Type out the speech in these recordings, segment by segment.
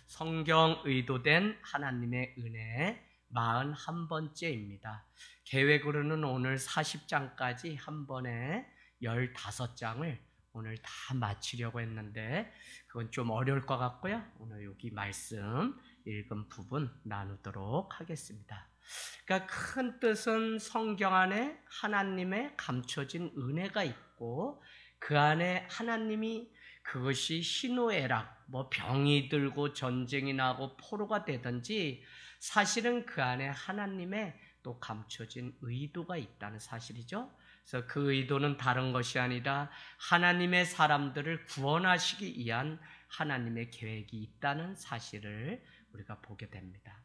성경 의도된 하나님의 은혜 41번째입니다. 계획으로는 오늘 40장까지 한 번에 15장을 오늘 다 마치려고 했는데 그건 좀 어려울 것 같고요. 오늘 여기 말씀 읽은 부분 나누도록 하겠습니다. 그러니까 큰 뜻은 성경 안에 하나님의 감춰진 은혜가 있고 그 안에 하나님이 그것이 희노애락, 병이 들고 전쟁이 나고 포로가 되든지 사실은 그 안에 하나님의 또 감춰진 의도가 있다는 사실이죠. 그래서 그 의도는 다른 것이 아니라 하나님의 사람들을 구원하시기 위한 하나님의 계획이 있다는 사실을 우리가 보게 됩니다.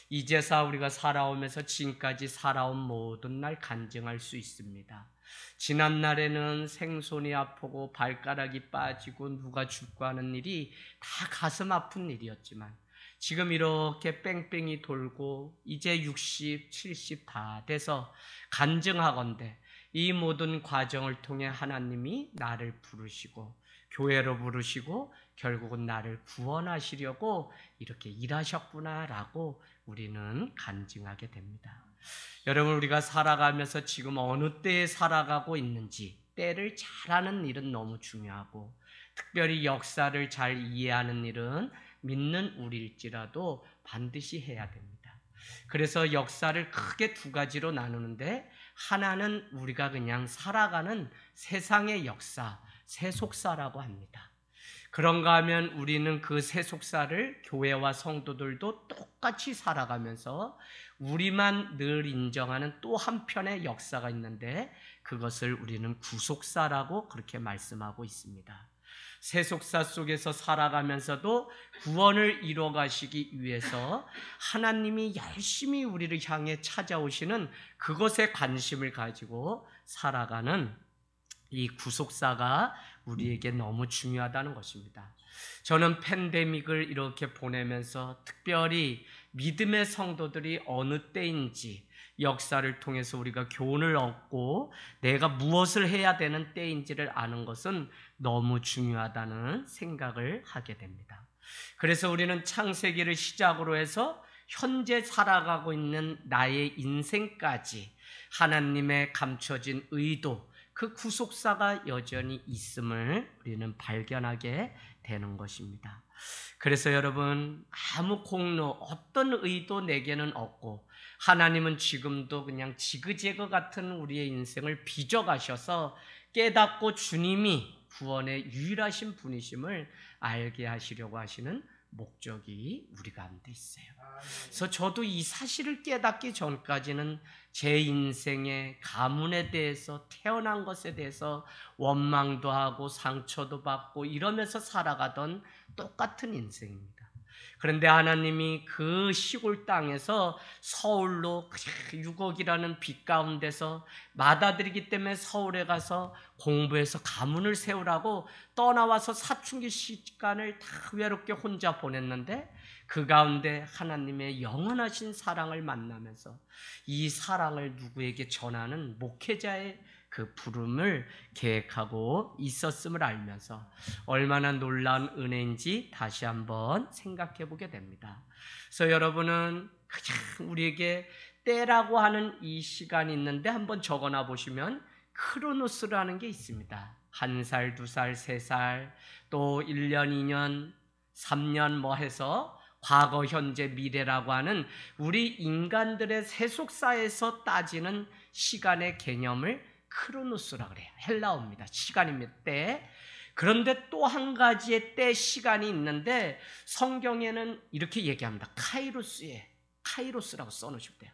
이제서 우리가 살아오면서 지금까지 살아온 모든 날 간증할 수 있습니다. 지난 날에는 생손이 아프고 발가락이 빠지고 누가 죽고 하는 일이 다 가슴 아픈 일이었지만 지금 이렇게 뺑뺑이 돌고 이제 60, 70 다 돼서 간증하건대 이 모든 과정을 통해 하나님이 나를 부르시고 교회로 부르시고 결국은 나를 구원하시려고 이렇게 일하셨구나라고 우리는 간증하게 됩니다. 여러분, 우리가 살아가면서 지금 어느 때에 살아가고 있는지 때를 잘 아는 일은 너무 중요하고 특별히 역사를 잘 이해하는 일은 믿는 우리일지라도 반드시 해야 됩니다. 그래서 역사를 크게 두 가지로 나누는데 하나는 우리가 그냥 살아가는 세상의 역사, 세속사라고 합니다. 그런가 하면 우리는 그 세속사를 교회와 성도들도 똑같이 살아가면서 우리만 늘 인정하는 또 한편의 역사가 있는데 그것을 우리는 구속사라고 그렇게 말씀하고 있습니다. 세속사 속에서 살아가면서도 구원을 이뤄 가시기 위해서 하나님이 열심히 우리를 향해 찾아오시는 그것에 관심을 가지고 살아가는 이 구속사가 우리에게 너무 중요하다는 것입니다. 저는 팬데믹을 이렇게 보내면서 특별히 믿음의 성도들이 어느 때인지 역사를 통해서 우리가 교훈을 얻고 내가 무엇을 해야 되는 때인지를 아는 것은 너무 중요하다는 생각을 하게 됩니다. 그래서 우리는 창세기를 시작으로 해서 현재 살아가고 있는 나의 인생까지 하나님의 감춰진 의도, 그 구속사가 여전히 있음을 우리는 발견하게 되는 것입니다. 그래서 여러분, 아무 공로, 어떤 의도 내게는 없고 하나님은 지금도 그냥 지그재그 같은 우리의 인생을 빚어가셔서 깨닫고 주님이 구원의 유일하신 분이심을 알게 하시려고 하시는 목적이 우리 가운데 있어요. 그래서 저도 이 사실을 깨닫기 전까지는 제 인생의 가문에 대해서 태어난 것에 대해서 원망도 하고 상처도 받고 이러면서 살아가던 똑같은 인생입니다. 그런데 하나님이 그 시골 땅에서 서울로 6억이라는 빛 가운데서 맏아들이기 때문에 서울에 가서 공부해서 가문을 세우라고 떠나와서 사춘기 시간을 다 외롭게 혼자 보냈는데 그 가운데 하나님의 영원하신 사랑을 만나면서 이 사랑을 누구에게 전하는 목회자의 그 부름을 계획하고 있었음을 알면서 얼마나 놀라운 은혜인지 다시 한번 생각해 보게 됩니다. 그래서 여러분은 그냥 우리에게 때라고 하는 이 시간이 있는데 한번 적어놔 보시면 크로노스라는 게 있습니다. 1살, 2살, 3살, 또 1년, 2년, 3년 해서 과거, 현재, 미래라고 하는 우리 인간들의 세속사에서 따지는 시간의 개념을 크로노스라 그래요. 헬라어입니다. 시간입니다. 때. 그런데 또 한 가지의 때 시간이 있는데 성경에는 이렇게 얘기합니다. 카이로스라고 써놓으시면 돼요.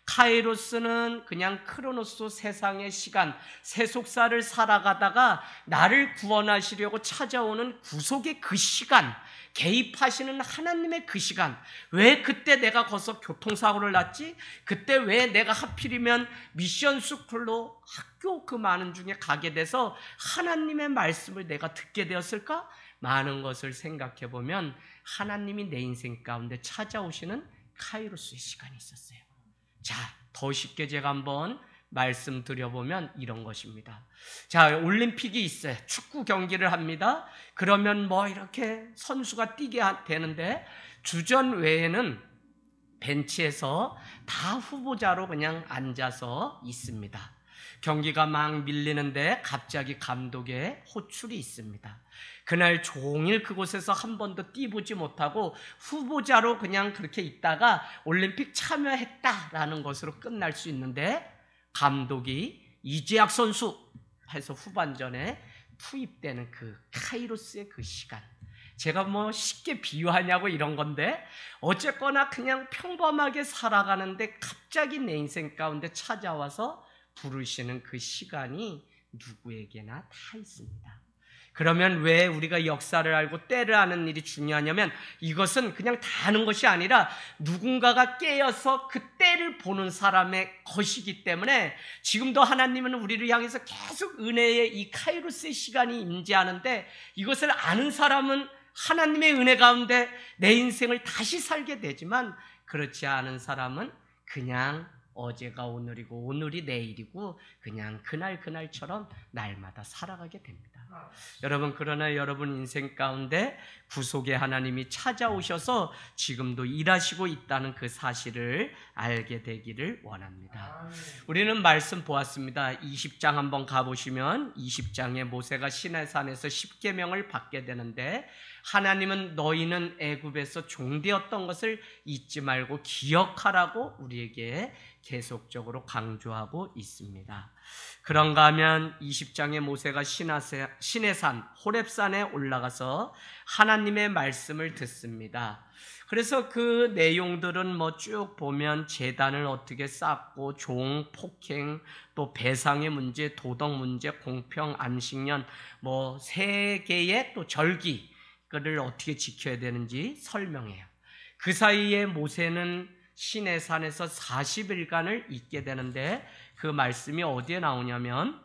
카이로스는 그냥 크로노스, 세상의 시간, 세속사를 살아가다가 나를 구원하시려고 찾아오는 구속의 그 시간, 개입하시는 하나님의 그 시간. 왜 그때 내가 거기서 교통사고를 났지? 그때 왜 내가 하필이면 미션 스쿨로 학교 그 많은 중에 가게 돼서 하나님의 말씀을 내가 듣게 되었을까? 많은 것을 생각해 보면 하나님이 내 인생 가운데 찾아오시는 카이로스의 시간이 있었어요. 자, 더 쉽게 제가 한번 말씀드려보면 이런 것입니다. 자, 올림픽이 있어요. 축구 경기를 합니다. 그러면 뭐 이렇게 선수가 뛰게 되는데 주전 외에는 벤치에서 다 후보자로 그냥 앉아서 있습니다. 경기가 막 밀리는데 갑자기 감독의 호출이 있습니다. 그날 종일 그곳에서 한 번도 뛰보지 못하고 후보자로 그냥 그렇게 있다가 올림픽 참여했다라는 것으로 끝날 수 있는데 감독이 이재학 선수 해서 후반전에 투입되는 그 카이로스의 그 시간, 제가 뭐 쉽게 비유하냐고 이런 건데 어쨌거나 그냥 평범하게 살아가는데 갑자기 내 인생 가운데 찾아와서 부르시는 그 시간이 누구에게나 다 있습니다. 그러면 왜 우리가 역사를 알고 때를 아는 일이 중요하냐면 이것은 그냥 다 아는 것이 아니라 누군가가 깨어서 그 때를 보는 사람의 것이기 때문에 지금도 하나님은 우리를 향해서 계속 은혜의 이 카이로스의 시간이 임재하는데 이것을 아는 사람은 하나님의 은혜 가운데 내 인생을 다시 살게 되지만 그렇지 않은 사람은 그냥 어제가 오늘이고 오늘이 내일이고 그냥 그날처럼 날마다 살아가게 됩니다. 여러분, 그러나 여러분 인생 가운데 구속의 하나님이 찾아오셔서 지금도 일하시고 있다는 그 사실을 알게 되기를 원합니다. 우리는 말씀 보았습니다. 20장 한번 가보시면 20장에 모세가 시내산에서 십계명을 받게 되는데 하나님은 너희는 애굽에서 종되었던 것을 잊지 말고 기억하라고 우리에게 계속적으로 강조하고 있습니다. 그런가 하면 20장에 모세가 시내산 호렙산에 올라가서 하나님의 말씀을 듣습니다. 그래서 그 내용들은 뭐 쭉 보면 제단을 어떻게 쌓고 종, 폭행, 또 배상의 문제, 도덕 문제, 공평, 안식년, 뭐 세 개의 또 절기 그를 어떻게 지켜야 되는지 설명해요. 그 사이에 모세는 시내산에서 40일간을 있게 되는데 그 말씀이 어디에 나오냐면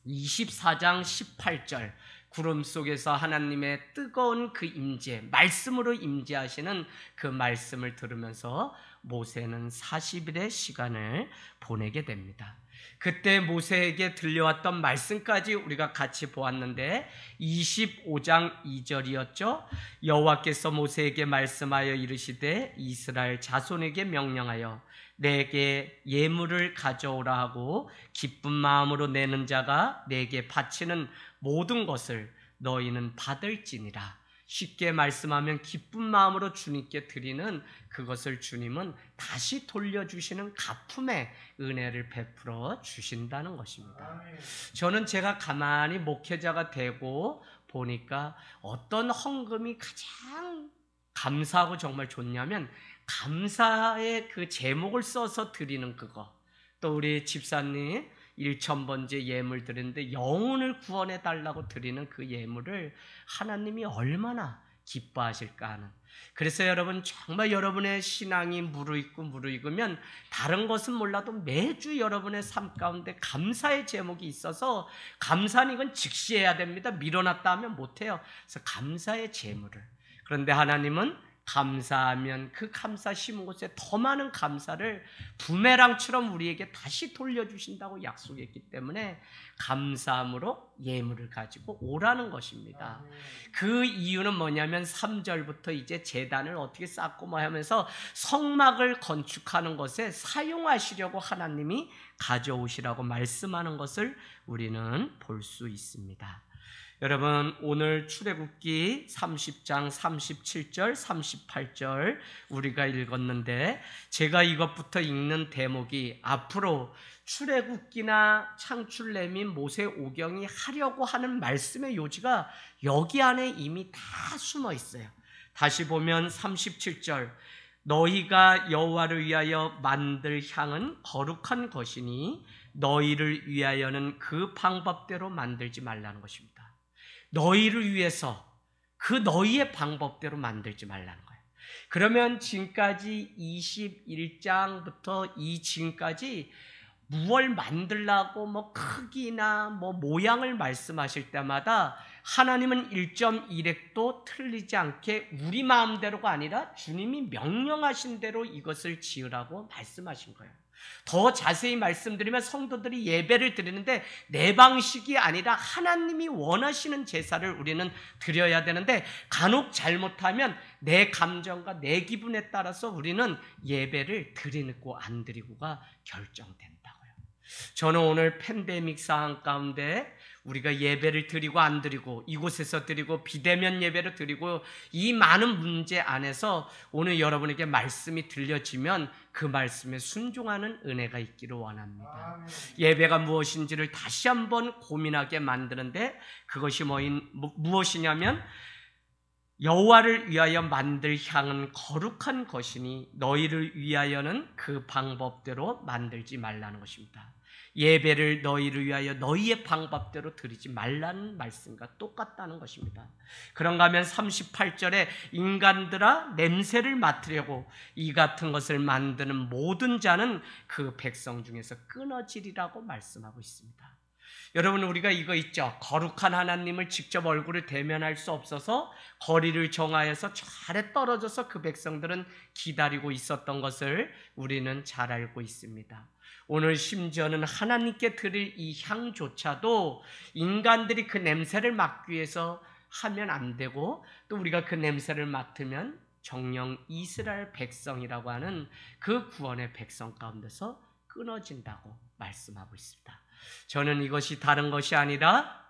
24장 18절 구름 속에서 하나님의 뜨거운 그 임재, 말씀으로 임재하시는 그 말씀을 들으면서 모세는 40일의 시간을 보내게 됩니다. 그때 모세에게 들려왔던 말씀까지 우리가 같이 보았는데 25장 2절이었죠. 여호와께서 모세에게 말씀하여 이르시되 이스라엘 자손에게 명령하여 내게 예물을 가져오라 하고 기쁜 마음으로 내는 자가 내게 바치는 모든 것을 너희는 받을지니라. 쉽게 말씀하면 기쁜 마음으로 주님께 드리는 그것을 주님은 다시 돌려주시는 갚음의 은혜를 베풀어 주신다는 것입니다. 저는 제가 가만히 목회자가 되고 보니까 어떤 헌금이 가장 감사하고 정말 좋냐면 감사의 그 제목을 써서 드리는 그거. 또 우리 집사님 1,000번째 예물 드리는데 영혼을 구원해 달라고 드리는 그 예물을 하나님이 얼마나 기뻐하실까 하는. 그래서 여러분 정말 여러분의 신앙이 무르익으면 다른 것은 몰라도 매주 여러분의 삶 가운데 감사의 제목이 있어서 감사는 이건 즉시 해야 됩니다. 미뤄놨다 하면 못해요. 그래서 감사의 제물을. 그런데 하나님은 감사하면 그 감사 심은 곳에 더 많은 감사를 부메랑처럼 우리에게 다시 돌려주신다고 약속했기 때문에 감사함으로 예물을 가지고 오라는 것입니다. 그 이유는 뭐냐면 3절부터 이제 제단을 어떻게 쌓고 뭐 하면서 성막을 건축하는 것에 사용하시려고 하나님이 가져오시라고 말씀하는 것을 우리는 볼 수 있습니다. 여러분, 오늘 출애굽기 30장 37절 38절 우리가 읽었는데 제가 이것부터 읽는 대목이 앞으로 출애굽기나 창출레민 모세오경이 하려고 하는 말씀의 요지가 여기 안에 이미 다 숨어 있어요. 다시 보면 37절 너희가 여호와를 위하여 만들 향은 거룩한 것이니 너희를 위하여는 그 방법대로 만들지 말라는 것입니다. 너희를 위해서 그 너희의 방법대로 만들지 말라는 거예요. 그러면 지금까지 21장부터 이 지금까지 무얼 만들라고 뭐 크기나 뭐 모양을 말씀하실 때마다 하나님은 1.1획도 틀리지 않게 우리 마음대로가 아니라 주님이 명령하신 대로 이것을 지으라고 말씀하신 거예요. 더 자세히 말씀드리면 성도들이 예배를 드리는데 내 방식이 아니라 하나님이 원하시는 제사를 우리는 드려야 되는데 간혹 잘못하면 내 감정과 내 기분에 따라서 우리는 예배를 드리고 안 드리고가 결정된다고요. 저는 오늘 팬데믹 상황 가운데 우리가 예배를 드리고 안 드리고 이곳에서 드리고 비대면 예배를 드리고 이 많은 문제 안에서 오늘 여러분에게 말씀이 들려지면 그 말씀에 순종하는 은혜가 있기를 원합니다. 예배가 무엇인지를 다시 한번 고민하게 만드는데 그것이 무엇이냐면 여호와를 위하여 만들 향은 거룩한 것이니 너희를 위하여는 그 방법대로 만들지 말라는 것입니다. 예배를 너희를 위하여 너희의 방법대로 드리지 말라는 말씀과 똑같다는 것입니다. 그런가 하면 38절에 인간들아 냄새를 맡으려고 이 같은 것을 만드는 모든 자는 그 백성 중에서 끊어지리라고 말씀하고 있습니다. 여러분, 우리가 이거 있죠. 거룩한 하나님을 직접 얼굴을 대면할 수 없어서 거리를 정하여서 저 아래 떨어져서 그 백성들은 기다리고 있었던 것을 우리는 잘 알고 있습니다. 오늘 심지어는 하나님께 드릴 이 향조차도 인간들이 그 냄새를 맡기 위해서 하면 안 되고 또 우리가 그 냄새를 맡으면 정녕 이스라엘 백성이라고 하는 그 구원의 백성 가운데서 끊어진다고 말씀하고 있습니다. 저는 이것이 다른 것이 아니라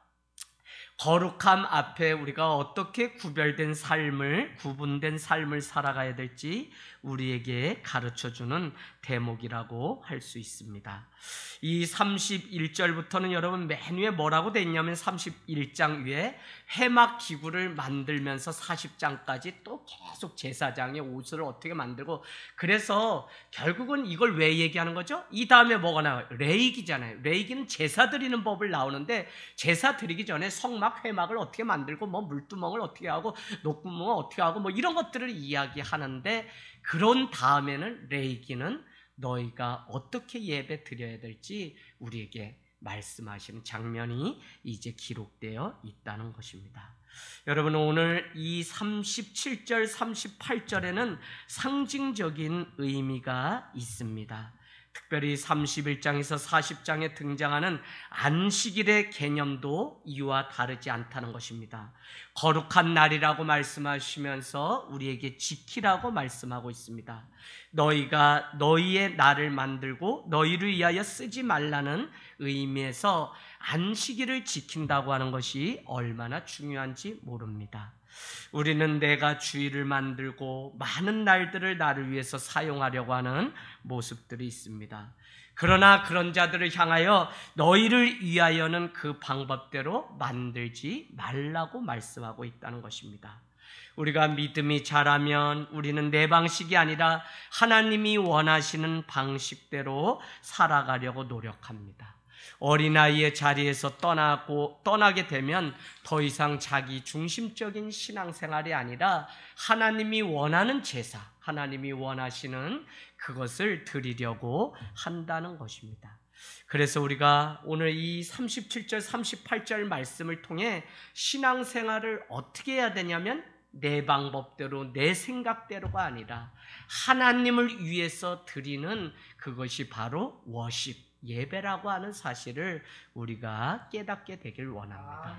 거룩함 앞에 우리가 어떻게 구분된 삶을 살아가야 될지 우리에게 가르쳐주는 대목이라고 할 수 있습니다. 이 31절부터는 여러분 맨 위에 뭐라고 돼 있냐면 31장 위에 회막 기구를 만들면서 40장까지 또 계속 제사장의 옷을 어떻게 만들고, 그래서 결국은 이걸 왜 얘기하는 거죠? 이 다음에 뭐가 나와요? 레위기잖아요. 레위기는 제사 드리는 법을 나오는데 제사 드리기 전에 성막 회막을 어떻게 만들고 뭐 물두멍을 어떻게 하고 녹구멍을 어떻게 하고 뭐 이런 것들을 이야기하는데, 그런 다음에는 레위기는 너희가 어떻게 예배 드려야 될지 우리에게 말씀하시는 장면이 이제 기록되어 있다는 것입니다. 여러분, 오늘 이 37절 38절에는 상징적인 의미가 있습니다. 특별히 31장에서 40장에 등장하는 안식일의 개념도 이와 다르지 않다는 것입니다. 거룩한 날이라고 말씀하시면서 우리에게 지키라고 말씀하고 있습니다. 너희가 너희의 날을 만들고 너희를 위하여 쓰지 말라는 의미에서 안식일을 지킨다고 하는 것이 얼마나 중요한지 모릅니다. 우리는 내가 주일을 만들고 많은 날들을 나를 위해서 사용하려고 하는 모습들이 있습니다. 그러나 그런 자들을 향하여 너희를 위하여는 그 방법대로 만들지 말라고 말씀하고 있다는 것입니다. 우리가 믿음이 자라면 우리는 내 방식이 아니라 하나님이 원하시는 방식대로 살아가려고 노력합니다. 어린아이의 자리에서 떠나게 되면 더 이상 자기 중심적인 신앙생활이 아니라 하나님이 원하는 제사, 하나님이 원하시는 그것을 드리려고 한다는 것입니다. 그래서 우리가 오늘 이 37절, 38절 말씀을 통해 신앙생활을 어떻게 해야 되냐면 내 방법대로 내 생각대로가 아니라 하나님을 위해서 드리는 그것이 바로 워십, 예배라고 하는 사실을 우리가 깨닫게 되길 원합니다.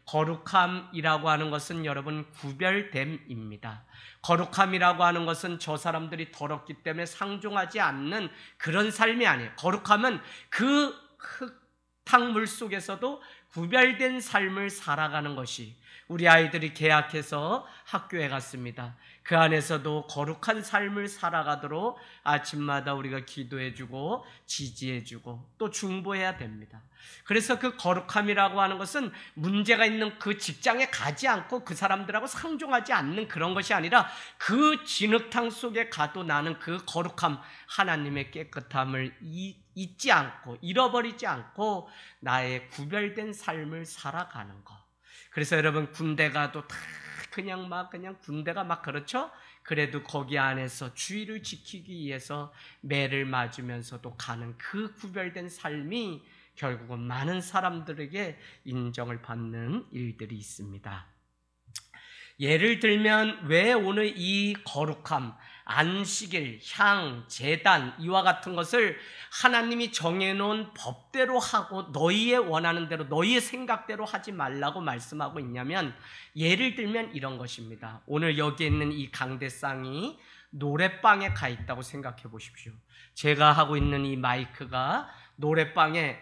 거룩함이라고 하는 것은 여러분 구별됨입니다. 거룩함이라고 하는 것은 저 사람들이 더럽기 때문에 상종하지 않는 그런 삶이 아니에요. 거룩함은 그 흙탕물 속에서도 구별된 삶을 살아가는 것이, 우리 아이들이 개학해서 학교에 갔습니다. 그 안에서도 거룩한 삶을 살아가도록 아침마다 우리가 기도해주고 지지해주고 또 중보해야 됩니다. 그래서 그 거룩함이라고 하는 것은 문제가 있는 그 직장에 가지 않고 그 사람들하고 상종하지 않는 그런 것이 아니라 그 진흙탕 속에 가도 나는 그 거룩함, 하나님의 깨끗함을 잊지 않고 잃어버리지 않고 나의 구별된 삶을 살아가는 것. 그래서 여러분, 군대 가도 다 그냥 군대가 막 그렇죠? 그래도 거기 안에서 주의를 지키기 위해서 매를 맞으면서도 가는 그 구별된 삶이 결국은 많은 사람들에게 인정을 받는 일들이 있습니다. 예를 들면 왜 오늘 이 거룩함, 안식일, 향, 제단 이와 같은 것을 하나님이 정해놓은 법대로 하고 너희의 원하는 대로 너희의 생각대로 하지 말라고 말씀하고 있냐면, 예를 들면 이런 것입니다. 오늘 여기 있는 이 강대상이 노래방에 가 있다고 생각해 보십시오. 제가 하고 있는 이 마이크가 노래방에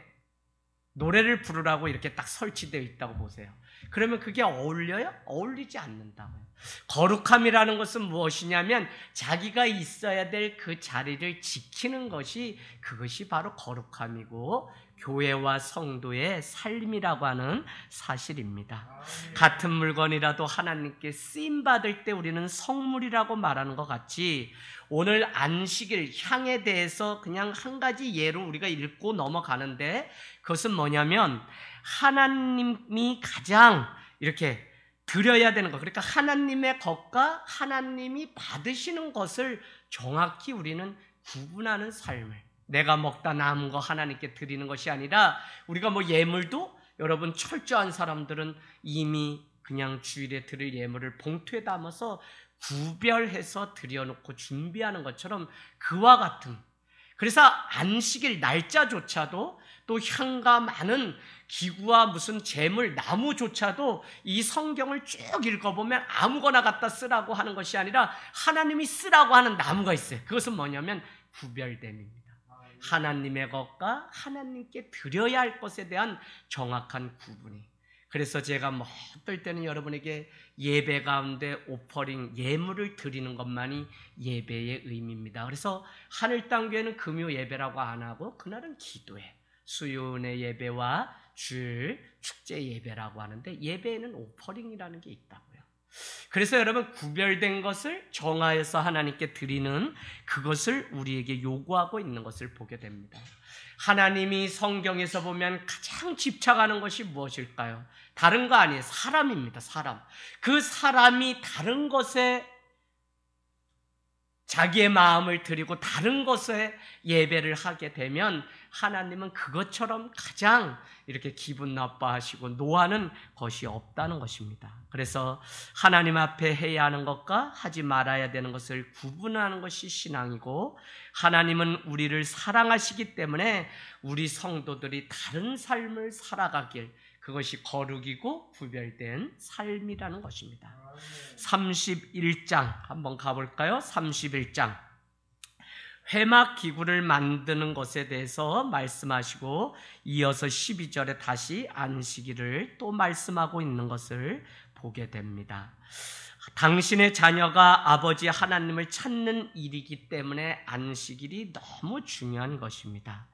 노래를 부르라고 이렇게 딱 설치되어 있다고 보세요. 그러면 그게 어울려요? 어울리지 않는다고요. 거룩함이라는 것은 무엇이냐면 자기가 있어야 될 그 자리를 지키는 것이, 그것이 바로 거룩함이고 교회와 성도의 삶이라고 하는 사실입니다. 같은 물건이라도 하나님께 쓰임받을 때 우리는 성물이라고 말하는 것 같이, 오늘 안식일 향에 대해서 그냥 한 가지 예로 우리가 읽고 넘어가는데, 그것은 뭐냐면 하나님이 가장 이렇게 드려야 되는 것, 그러니까 하나님의 것과 하나님이 받으시는 것을 정확히 우리는 구분하는 삶을, 내가 먹다 남은 거 하나님께 드리는 것이 아니라, 우리가 뭐 예물도, 여러분 철저한 사람들은 이미 그냥 주일에 드릴 예물을 봉투에 담아서 구별해서 드려놓고 준비하는 것처럼 그와 같은, 그래서 안식일 날짜조차도 또 향과 많은 기구와 무슨 재물, 나무조차도 이 성경을 쭉 읽어보면 아무거나 갖다 쓰라고 하는 것이 아니라 하나님이 쓰라고 하는 나무가 있어요. 그것은 뭐냐면 구별됨입니다. 하나님의 것과 하나님께 드려야 할 것에 대한 정확한 구분이. 그래서 제가 뭐 어떨 때는 여러분에게 예배 가운데 오퍼링, 예물을 드리는 것만이 예배의 의미입니다. 그래서 하늘 땅 교회는 금요 예배라고 안 하고 그날은 기도회, 수요은혜 예배와 주일 축제 예배라고 하는데, 예배에는 오퍼링이라는 게 있다고요. 그래서 여러분, 구별된 것을 정하여서 하나님께 드리는 그것을 우리에게 요구하고 있는 것을 보게 됩니다. 하나님이 성경에서 보면 가장 집착하는 것이 무엇일까요? 다른 거 아니에요. 사람입니다. 사람. 그 사람이 다른 것에 자기의 마음을 드리고 다른 것에 예배를 하게 되면 하나님은 그것처럼 가장 이렇게 기분 나빠하시고 노하는 것이 없다는 것입니다. 그래서 하나님 앞에 해야 하는 것과 하지 말아야 되는 것을 구분하는 것이 신앙이고, 하나님은 우리를 사랑하시기 때문에 우리 성도들이 다른 삶을 살아가길, 그것이 거룩이고 구별된 삶이라는 것입니다. 31장 한번 가볼까요? 31장 회막 기구를 만드는 것에 대해서 말씀하시고, 이어서 12절에 다시 안식일을 또 말씀하고 있는 것을 보게 됩니다. 당신의 자녀가 아버지 하나님을 찾는 일이기 때문에 안식일이 너무 중요한 것입니다.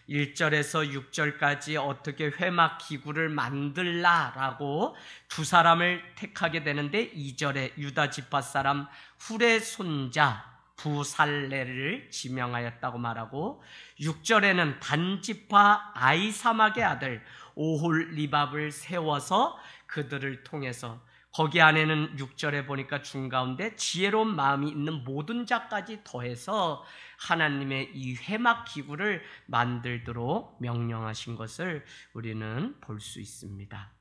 1절에서 6절까지 어떻게 회막 기구를 만들라라고 두 사람을 택하게 되는데, 2절에 유다 지파 사람 훌의 손자 부살레를 지명하였다고 말하고, 6절에는 단지파 아이사막의 아들 오홀리밥을 세워서 그들을 통해서, 거기 안에는 6절에 보니까 중가운데 지혜로운 마음이 있는 모든 자까지 더해서 하나님의 이 회막 기구를 만들도록 명령하신 것을 우리는 볼 수 있습니다.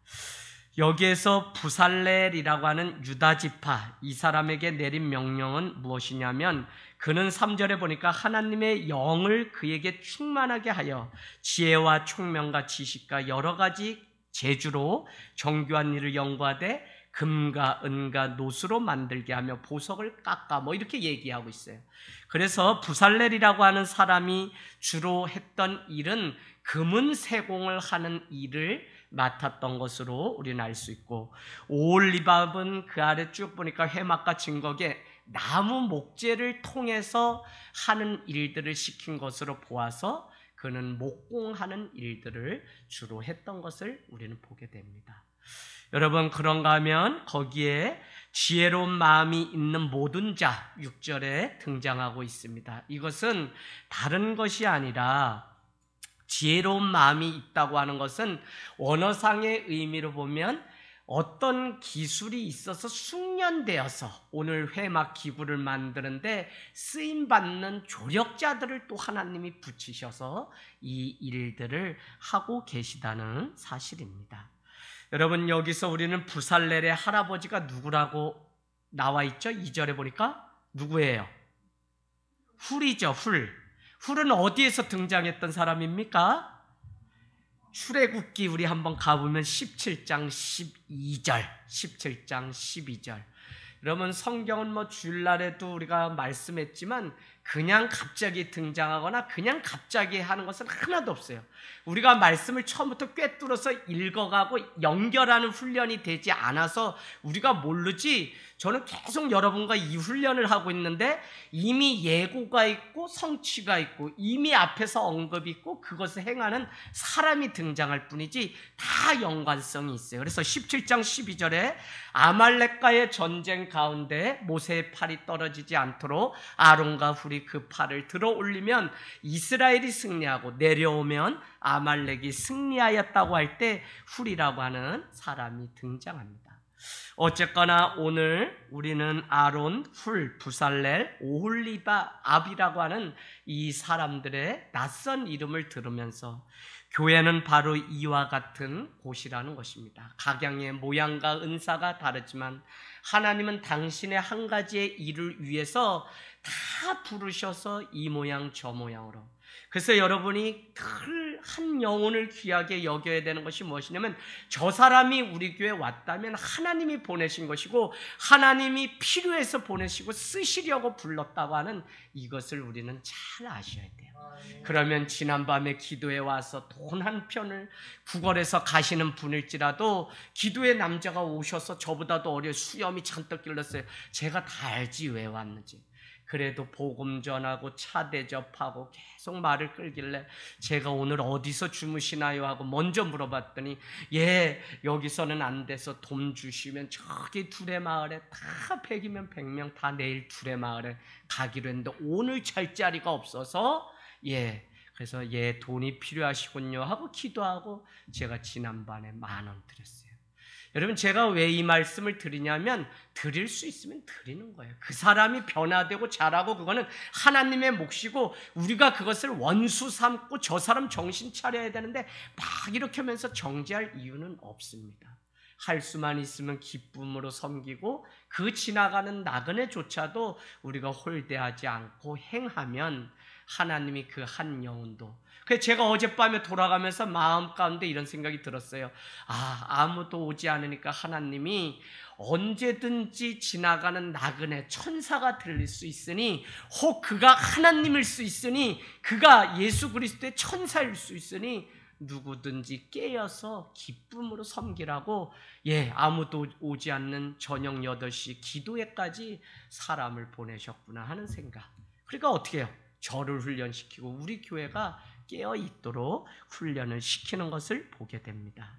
여기에서 부살렐이라고 하는 유다 지파, 이 사람에게 내린 명령은 무엇이냐면, 그는 3절에 보니까 하나님의 영을 그에게 충만하게 하여 지혜와 총명과 지식과 여러 가지 재주로 정교한 일을 연구하되 금과 은과 노수로 만들게 하며 보석을 깎아, 뭐 이렇게 얘기하고 있어요. 그래서 부살렐이라고 하는 사람이 주로 했던 일은 금은 세공을 하는 일을 맡았던 것으로 우리는 알 수 있고, 오홀리밥은 그 아래 쭉 보니까 회막과 증거에 나무 목재를 통해서 하는 일들을 시킨 것으로 보아서 그는 목공하는 일들을 주로 했던 것을 우리는 보게 됩니다. 여러분, 그런가 하면 거기에 지혜로운 마음이 있는 모든 자 6절에 등장하고 있습니다. 이것은 다른 것이 아니라, 지혜로운 마음이 있다고 하는 것은 원어상의 의미로 보면 어떤 기술이 있어서 숙련되어서 오늘 회막 기구를 만드는데 쓰임받는 조력자들을 또 하나님이 붙이셔서 이 일들을 하고 계시다는 사실입니다. 여러분, 여기서 우리는 부살렐의 할아버지가 누구라고 나와 있죠? 2절에 보니까 누구예요? 훌이죠. 훌은 어디에서 등장했던 사람입니까? 출애굽기 우리 한번 가보면 17장 12절. 여러분, 성경은 뭐 주일날에도 우리가 말씀했지만 그냥 갑자기 등장하거나 그냥 갑자기 하는 것은 하나도 없어요. 우리가 말씀을 처음부터 꿰뚫어서 읽어가고 연결하는 훈련이 되지 않아서 우리가 모르지, 저는 계속 여러분과 이 훈련을 하고 있는데 이미 예고가 있고 성취가 있고 이미 앞에서 언급이 있고 그것을 행하는 사람이 등장할 뿐이지 다 연관성이 있어요. 그래서 17장 12절에 아말렉과의 전쟁 가운데 모세의 팔이 떨어지지 않도록 아론과 훌이 그 팔을 들어 올리면 이스라엘이 승리하고 내려오면 아말렉이 승리하였다고 할 때 훌이라고 하는 사람이 등장합니다. 어쨌거나 오늘 우리는 아론, 훌, 부살렐, 오홀리바, 압이라고 하는 이 사람들의 낯선 이름을 들으면서 교회는 바로 이와 같은 곳이라는 것입니다. 각양의 모양과 은사가 다르지만 하나님은 당신의 한 가지의 일을 위해서 다 부르셔서 이 모양 저 모양으로. 그래서 여러분이 늘 한 영혼을 귀하게 여겨야 되는 것이 무엇이냐면 저 사람이 우리 교회에 왔다면 하나님이 보내신 것이고 하나님이 필요해서 보내시고 쓰시려고 불렀다고 하는 이것을 우리는 잘 아셔야 돼요. 그러면 지난밤에 기도에 와서 돈 한 편을 구걸해서 가시는 분일지라도 기도의 남자가 오셔서 저보다도 어려 수염이 잔뜩 길렀어요. 제가 다 알지 왜 왔는지. 그래도 복음 전하고 차 대접하고 계속 말을 끌길래 제가 오늘 어디서 주무시나요 하고 먼저 물어봤더니 여기서는 안 돼서 돈 주시면 저기 두레마을에 다 100이면 100명 다 내일 두레마을에 가기로 했는데 오늘 잘 자리가 없어서 그래서 돈이 필요하시군요 하고 기도하고 제가 지난밤에 10,000원 드렸어요. 여러분, 제가 왜 이 말씀을 드리냐면 드릴 수 있으면 드리는 거예요. 그 사람이 변화되고 자라고 그거는 하나님의 몫이고 우리가 그것을 원수 삼고 저 사람 정신 차려야 되는데 막 이렇게 하면서 정죄할 이유는 없습니다. 할 수만 있으면 기쁨으로 섬기고 그 지나가는 나그네조차도 우리가 홀대하지 않고 행하면 하나님이 그 한 영혼도. 그래서 제가 어젯밤에 돌아가면서 마음 가운데 이런 생각이 들었어요. 아무도 오지 않으니까 하나님이 언제든지 지나가는 나그네 천사가 들릴 수 있으니 혹 그가 하나님일 수 있으니 그가 예수 그리스도의 천사일 수 있으니 누구든지 깨어서 기쁨으로 섬기라고 아무도 오지 않는 저녁 8시 기도회까지 사람을 보내셨구나 하는 생각. 그러니까 어떻게 해요? 저를 훈련시키고 우리 교회가 깨어있도록 훈련을 시키는 것을 보게 됩니다.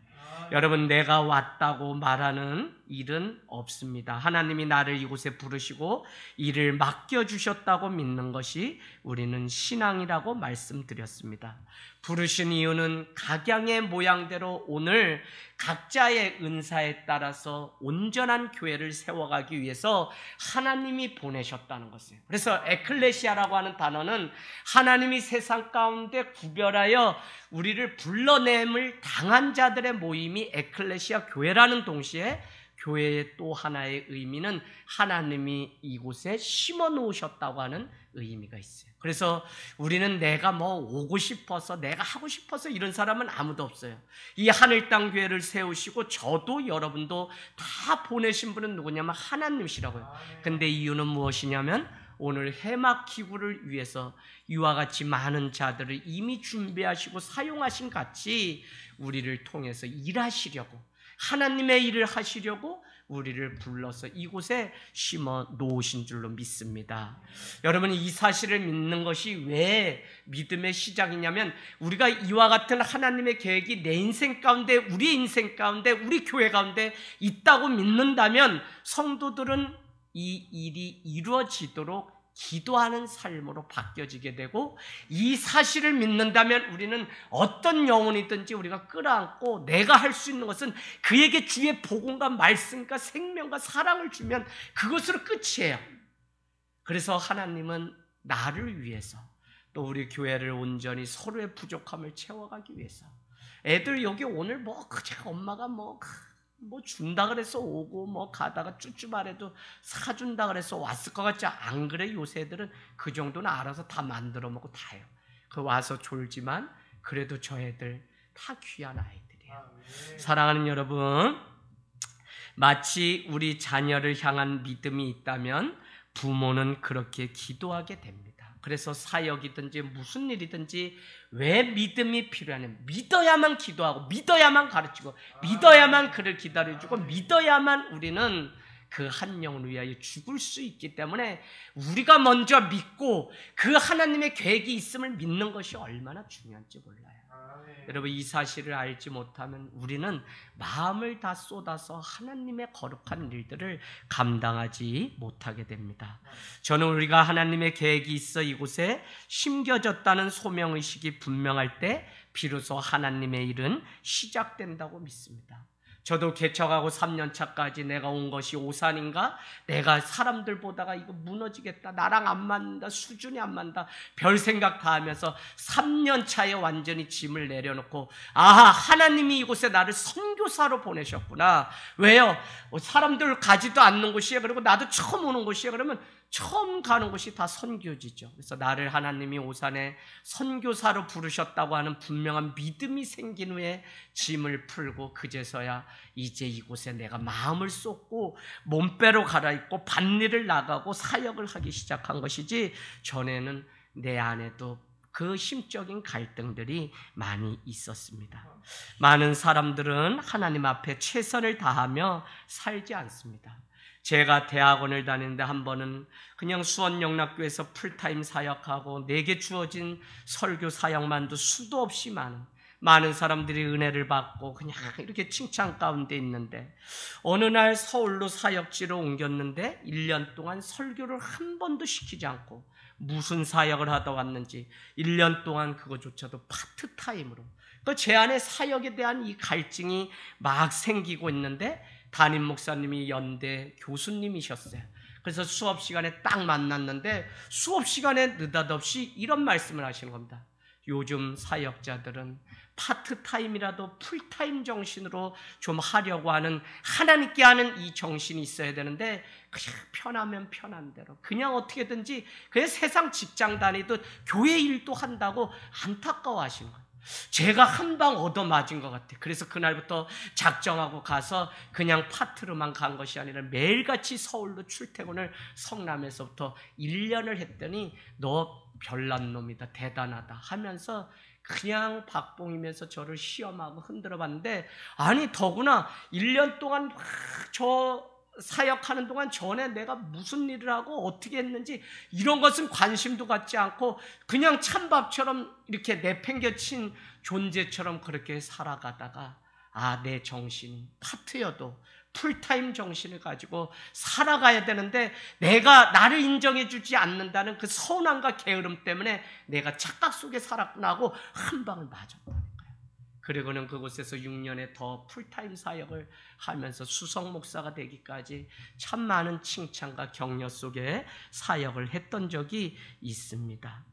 여러분, 내가 왔다고 말하는 일은 없습니다. 하나님이 나를 이곳에 부르시고 일을 맡겨주셨다고 믿는 것이 우리는 신앙이라고 말씀드렸습니다. 부르신 이유는 각양의 모양대로 오늘 각자의 은사에 따라서 온전한 교회를 세워가기 위해서 하나님이 보내셨다는 것이에요. 그래서 에클레시아라고 하는 단어는 하나님이 세상 가운데 구별하여 우리를 불러냄을 당한 자들의 모임이 에클레시아 교회라는 동시에 교회의 또 하나의 의미는 하나님이 이곳에 심어 놓으셨다고 하는 의미가 있어요. 그래서 우리는 내가 오고 싶어서 내가 하고 싶어서 이런 사람은 아무도 없어요. 이 하늘 땅 교회를 세우시고 저도 여러분도 다 보내신 분은 누구냐면 하나님이시라고요. 근데 이유는 무엇이냐면 오늘 해막 기구를 위해서 이와 같이 많은 자들을 이미 준비하시고 사용하신 같이 우리를 통해서 일하시려고, 하나님의 일을 하시려고 우리를 불러서 이곳에 심어 놓으신 줄로 믿습니다. 여러분, 이 사실을 믿는 것이 왜 믿음의 시작이냐면 우리가 이와 같은 하나님의 계획이 내 인생 가운데, 우리 인생 가운데, 우리 교회 가운데 있다고 믿는다면 성도들은 이 일이 이루어지도록 기도하는 삶으로 바뀌어지게 되고, 이 사실을 믿는다면 우리는 어떤 영혼이든지 우리가 끌어안고 내가 할 수 있는 것은 그에게 주의 복음과 말씀과 생명과 사랑을 주면 그것으로 끝이에요. 그래서 하나님은 나를 위해서 또 우리 교회를 온전히 서로의 부족함을 채워가기 위해서 애들 여기 오늘 뭐 엄마가 뭐 준다 그래서 오고 뭐 가다가 쭈쭈말해도 사준다 그래서 왔을 것 같지? 안 그래? 요새 애들은 그 정도는 알아서 다 만들어 먹고 다 해요. 그 와서 졸지만 그래도 저 애들 다 귀한 아이들이에요. 사랑하는 여러분, 마치 우리 자녀를 향한 믿음이 있다면 부모는 그렇게 기도하게 됩니다. 그래서 사역이든지 무슨 일이든지 왜 믿음이 필요하냐면 믿어야만 기도하고 믿어야만 가르치고 믿어야만 그를 기다려주고 믿어야만 우리는 그 한 영을 위하여 죽을 수 있기 때문에 우리가 먼저 믿고 그 하나님의 계획이 있음을 믿는 것이 얼마나 중요한지 몰라요. 여러분, 이 사실을 알지 못하면 우리는 마음을 다 쏟아서 하나님의 거룩한 일들을 감당하지 못하게 됩니다. 저는 우리가 하나님의 계획이 있어 이곳에 심겨졌다는 소명의식이 분명할 때 비로소 하나님의 일은 시작된다고 믿습니다. 저도 개척하고 3년차까지 내가 온 것이 오산인가? 내가 사람들 보다가 이거 무너지겠다, 나랑 안 맞는다, 수준이 안 맞는다, 별 생각 다 하면서 3년차에 완전히 짐을 내려놓고 하나님이 이곳에 나를 선교사로 보내셨구나. 왜요? 사람들 가지도 않는 곳이에요. 그리고 나도 처음 오는 곳이에요. 그러면 처음 가는 곳이 다 선교지죠. 그래서 나를 하나님이 오산에 선교사로 부르셨다고 하는 분명한 믿음이 생긴 후에 짐을 풀고 그제서야 이제 이곳에 내가 마음을 쏟고 몸빼로 갈아입고 밭일을 나가고 사역을 하기 시작한 것이지, 전에는 내 안에도 그 심적인 갈등들이 많이 있었습니다. 많은 사람들은 하나님 앞에 최선을 다하며 살지 않습니다. 제가 대학원을 다니는데 한 번은 그냥 수원영락교회에서 풀타임 사역하고 내게 주어진 설교 사역만도 수도 없이 많은 사람들이 은혜를 받고 그냥 이렇게 칭찬 가운데 있는데, 어느 날 서울로 사역지로 옮겼는데 1년 동안 설교를 한 번도 시키지 않고 무슨 사역을 하다 왔는지 1년 동안 그것조차도 파트타임으로, 제 안에 사역에 대한 이 갈증이 막 생기고 있는데, 담임 목사님이 연대 교수님이셨어요. 그래서 수업 시간에 딱 만났는데 수업 시간에 느닷없이 이런 말씀을 하시는 겁니다. 요즘 사역자들은 파트타임이라도 풀타임 정신으로 좀 하려고 하는, 하나님께 하는 이 정신이 있어야 되는데 그냥 편하면 편한 대로 그냥 어떻게든지 그냥 세상 직장 다니듯 교회 일도 한다고 안타까워하시는 거예요. 제가 한 방 얻어맞은 것 같아요. 그래서 그날부터 작정하고 가서 그냥 파트로만 간 것이 아니라 매일같이 서울로 출퇴근을 성남에서부터 1년을 했더니 너 별난 놈이다, 대단하다 하면서 그냥 박봉이면서 저를 시험하고 흔들어 봤는데, 아니 더구나 1년 동안 저 사역하는 동안 전에 내가 무슨 일을 하고 어떻게 했는지 이런 것은 관심도 갖지 않고 그냥 찬밥처럼 이렇게 내팽겨친 존재처럼 그렇게 살아가다가 내 정신이 파트여도 풀타임 정신을 가지고 살아가야 되는데 내가 나를 인정해 주지 않는다는 그 서운함과 게으름 때문에 내가 착각 속에 살았구나 하고 한 방을 맞았다는 거예요. 그리고는 그곳에서 6년에 더 풀타임 사역을 하면서 수석 목사가 되기까지 참 많은 칭찬과 격려 속에 사역을 했던 적이 있습니다.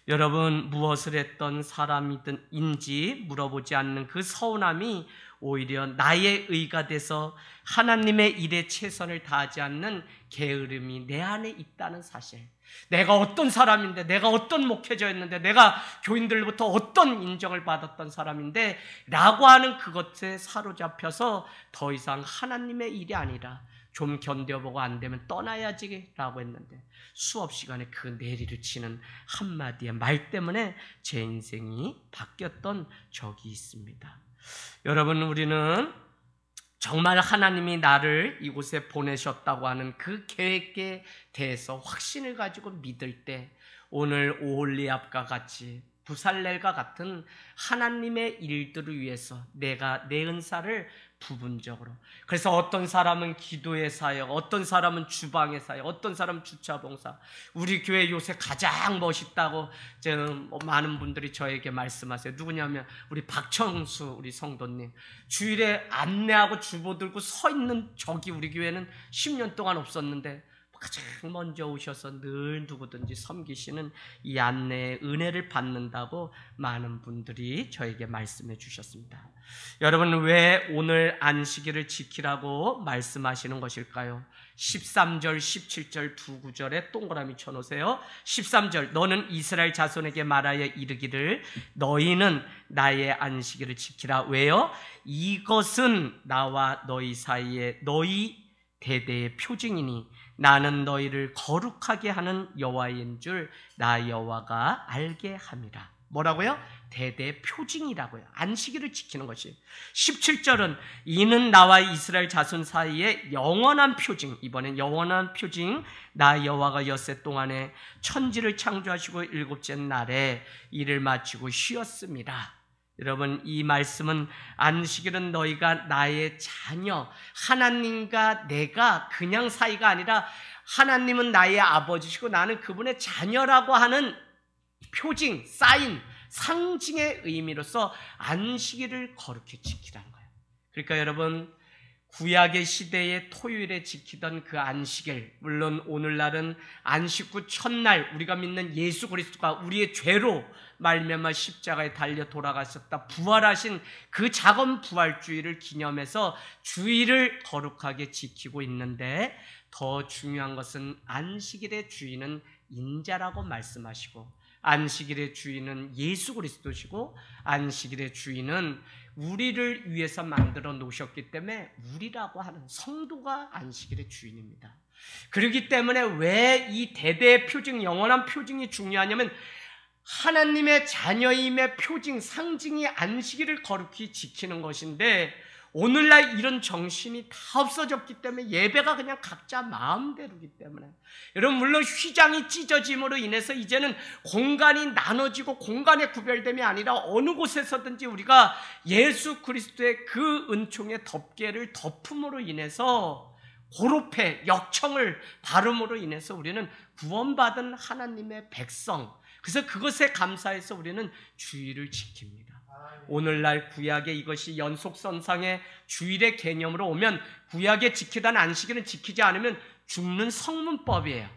여러분, 무엇을 했던 사람인지 물어보지 않는 그 서운함이 오히려 나의 의가 돼서 하나님의 일에 최선을 다하지 않는 게으름이 내 안에 있다는 사실, 내가 어떤 사람인데, 내가 어떤 목회자였는데, 내가 교인들로부터 어떤 인정을 받았던 사람인데 라고 하는 그것에 사로잡혀서 더 이상 하나님의 일이 아니라 좀 견뎌보고 안 되면 떠나야지 라고 했는데, 수업 시간에 그 내리를 치는 한마디의 말 때문에 제 인생이 바뀌었던 적이 있습니다. 여러분, 우리는 정말 하나님이 나를 이곳에 보내셨다고 하는 그 계획에 대해서 확신을 가지고 믿을 때 오늘 오홀리압과 같이 부살렐과 같은 하나님의 일들을 위해서 내가 내 은사를 부분적으로, 그래서 어떤 사람은 기도의 사역, 어떤 사람은 주방의 사역, 어떤 사람은 주차 봉사, 우리 교회 요새 가장 멋있다고 많은 분들이 저에게 말씀하세요. 누구냐면 우리 박청수 우리 성도님, 주일에 안내하고 주보 들고 서 있는 적이 우리 교회는 10년 동안 없었는데 가장 먼저 오셔서 늘 누구든지 섬기시는 이 안내의 은혜를 받는다고 많은 분들이 저에게 말씀해 주셨습니다. 여러분, 왜 오늘 안식일을 지키라고 말씀하시는 것일까요? 13절, 17절 두 구절에 동그라미 쳐놓으세요. 13절, 너는 이스라엘 자손에게 말하여 이르기를 너희는 나의 안식일을 지키라. 왜요? 이것은 나와 너희 사이에 너희 대대의 표징이니 나는 너희를 거룩하게 하는 여호와인 줄 나 여호와가 알게 함이라. 뭐라고요? 대대 표징이라고요. 안식일을 지키는 것이. 17절은 이는 나와 이스라엘 자손 사이에 영원한 표징, 이번엔 영원한 표징, 나 여호와가 엿새 동안에 천지를 창조하시고 일곱째 날에 일을 마치고 쉬었습니다. 여러분, 이 말씀은 안식일은 너희가 나의 자녀, 하나님과 내가 그냥 사이가 아니라 하나님은 나의 아버지시고 나는 그분의 자녀라고 하는 표징, 사인, 상징의 의미로서 안식일을 거룩히 지키라는 거예요. 그러니까 여러분, 구약의 시대에 토요일에 지키던 그 안식일, 물론 오늘날은 안식 후 첫날 우리가 믿는 예수 그리스도가 우리의 죄로 말미암아 십자가에 달려 돌아가셨다 부활하신 그 작은 부활주의를 기념해서 주일을 거룩하게 지키고 있는데, 더 중요한 것은 안식일의 주인은 인자라고 말씀하시고 안식일의 주인은 예수 그리스도시고 안식일의 주인은 우리를 위해서 만들어 놓으셨기 때문에 우리라고 하는 성도가 안식일의 주인입니다. 그렇기 때문에 왜 이 대대의 표징, 영원한 표징이 중요하냐면 하나님의 자녀임의 표징, 상징이 안식일을 거룩히 지키는 것인데, 오늘날 이런 정신이 다 없어졌기 때문에 예배가 그냥 각자 마음대로기 때문에, 여러분, 물론 휘장이 찢어짐으로 인해서 이제는 공간이 나눠지고 공간의 구별됨이 아니라 어느 곳에서든지 우리가 예수 그리스도의 그 은총의 덮개를 덮음으로 인해서 고로패, 역청을 바름으로 인해서 우리는 구원받은 하나님의 백성, 그래서 그것에 감사해서 우리는 주일을 지킵니다. 오늘날 구약의 이것이 연속선상의 주일의 개념으로 오면 구약에 지키던 안식일은 지키지 않으면 죽는 성문법이에요.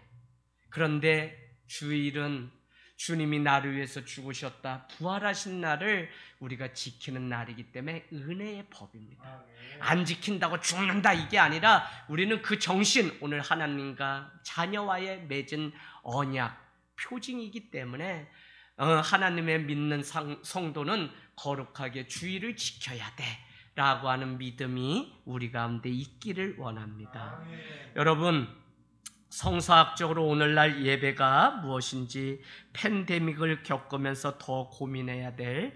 그런데 주일은 주님이 나를 위해서 죽으셨다, 부활하신 날을 우리가 지키는 날이기 때문에 은혜의 법입니다. 안 지킨다고 죽는다 이게 아니라 우리는 그 정신, 오늘 하나님과 자녀와의 맺은 언약, 표징이기 때문에 하나님의 믿는 성도는 거룩하게 주일을 지켜야 돼 라고 하는 믿음이 우리 가운데 있기를 원합니다. 여러분, 성서학적으로 오늘날 예배가 무엇인지 팬데믹을 겪으면서 더 고민해야 될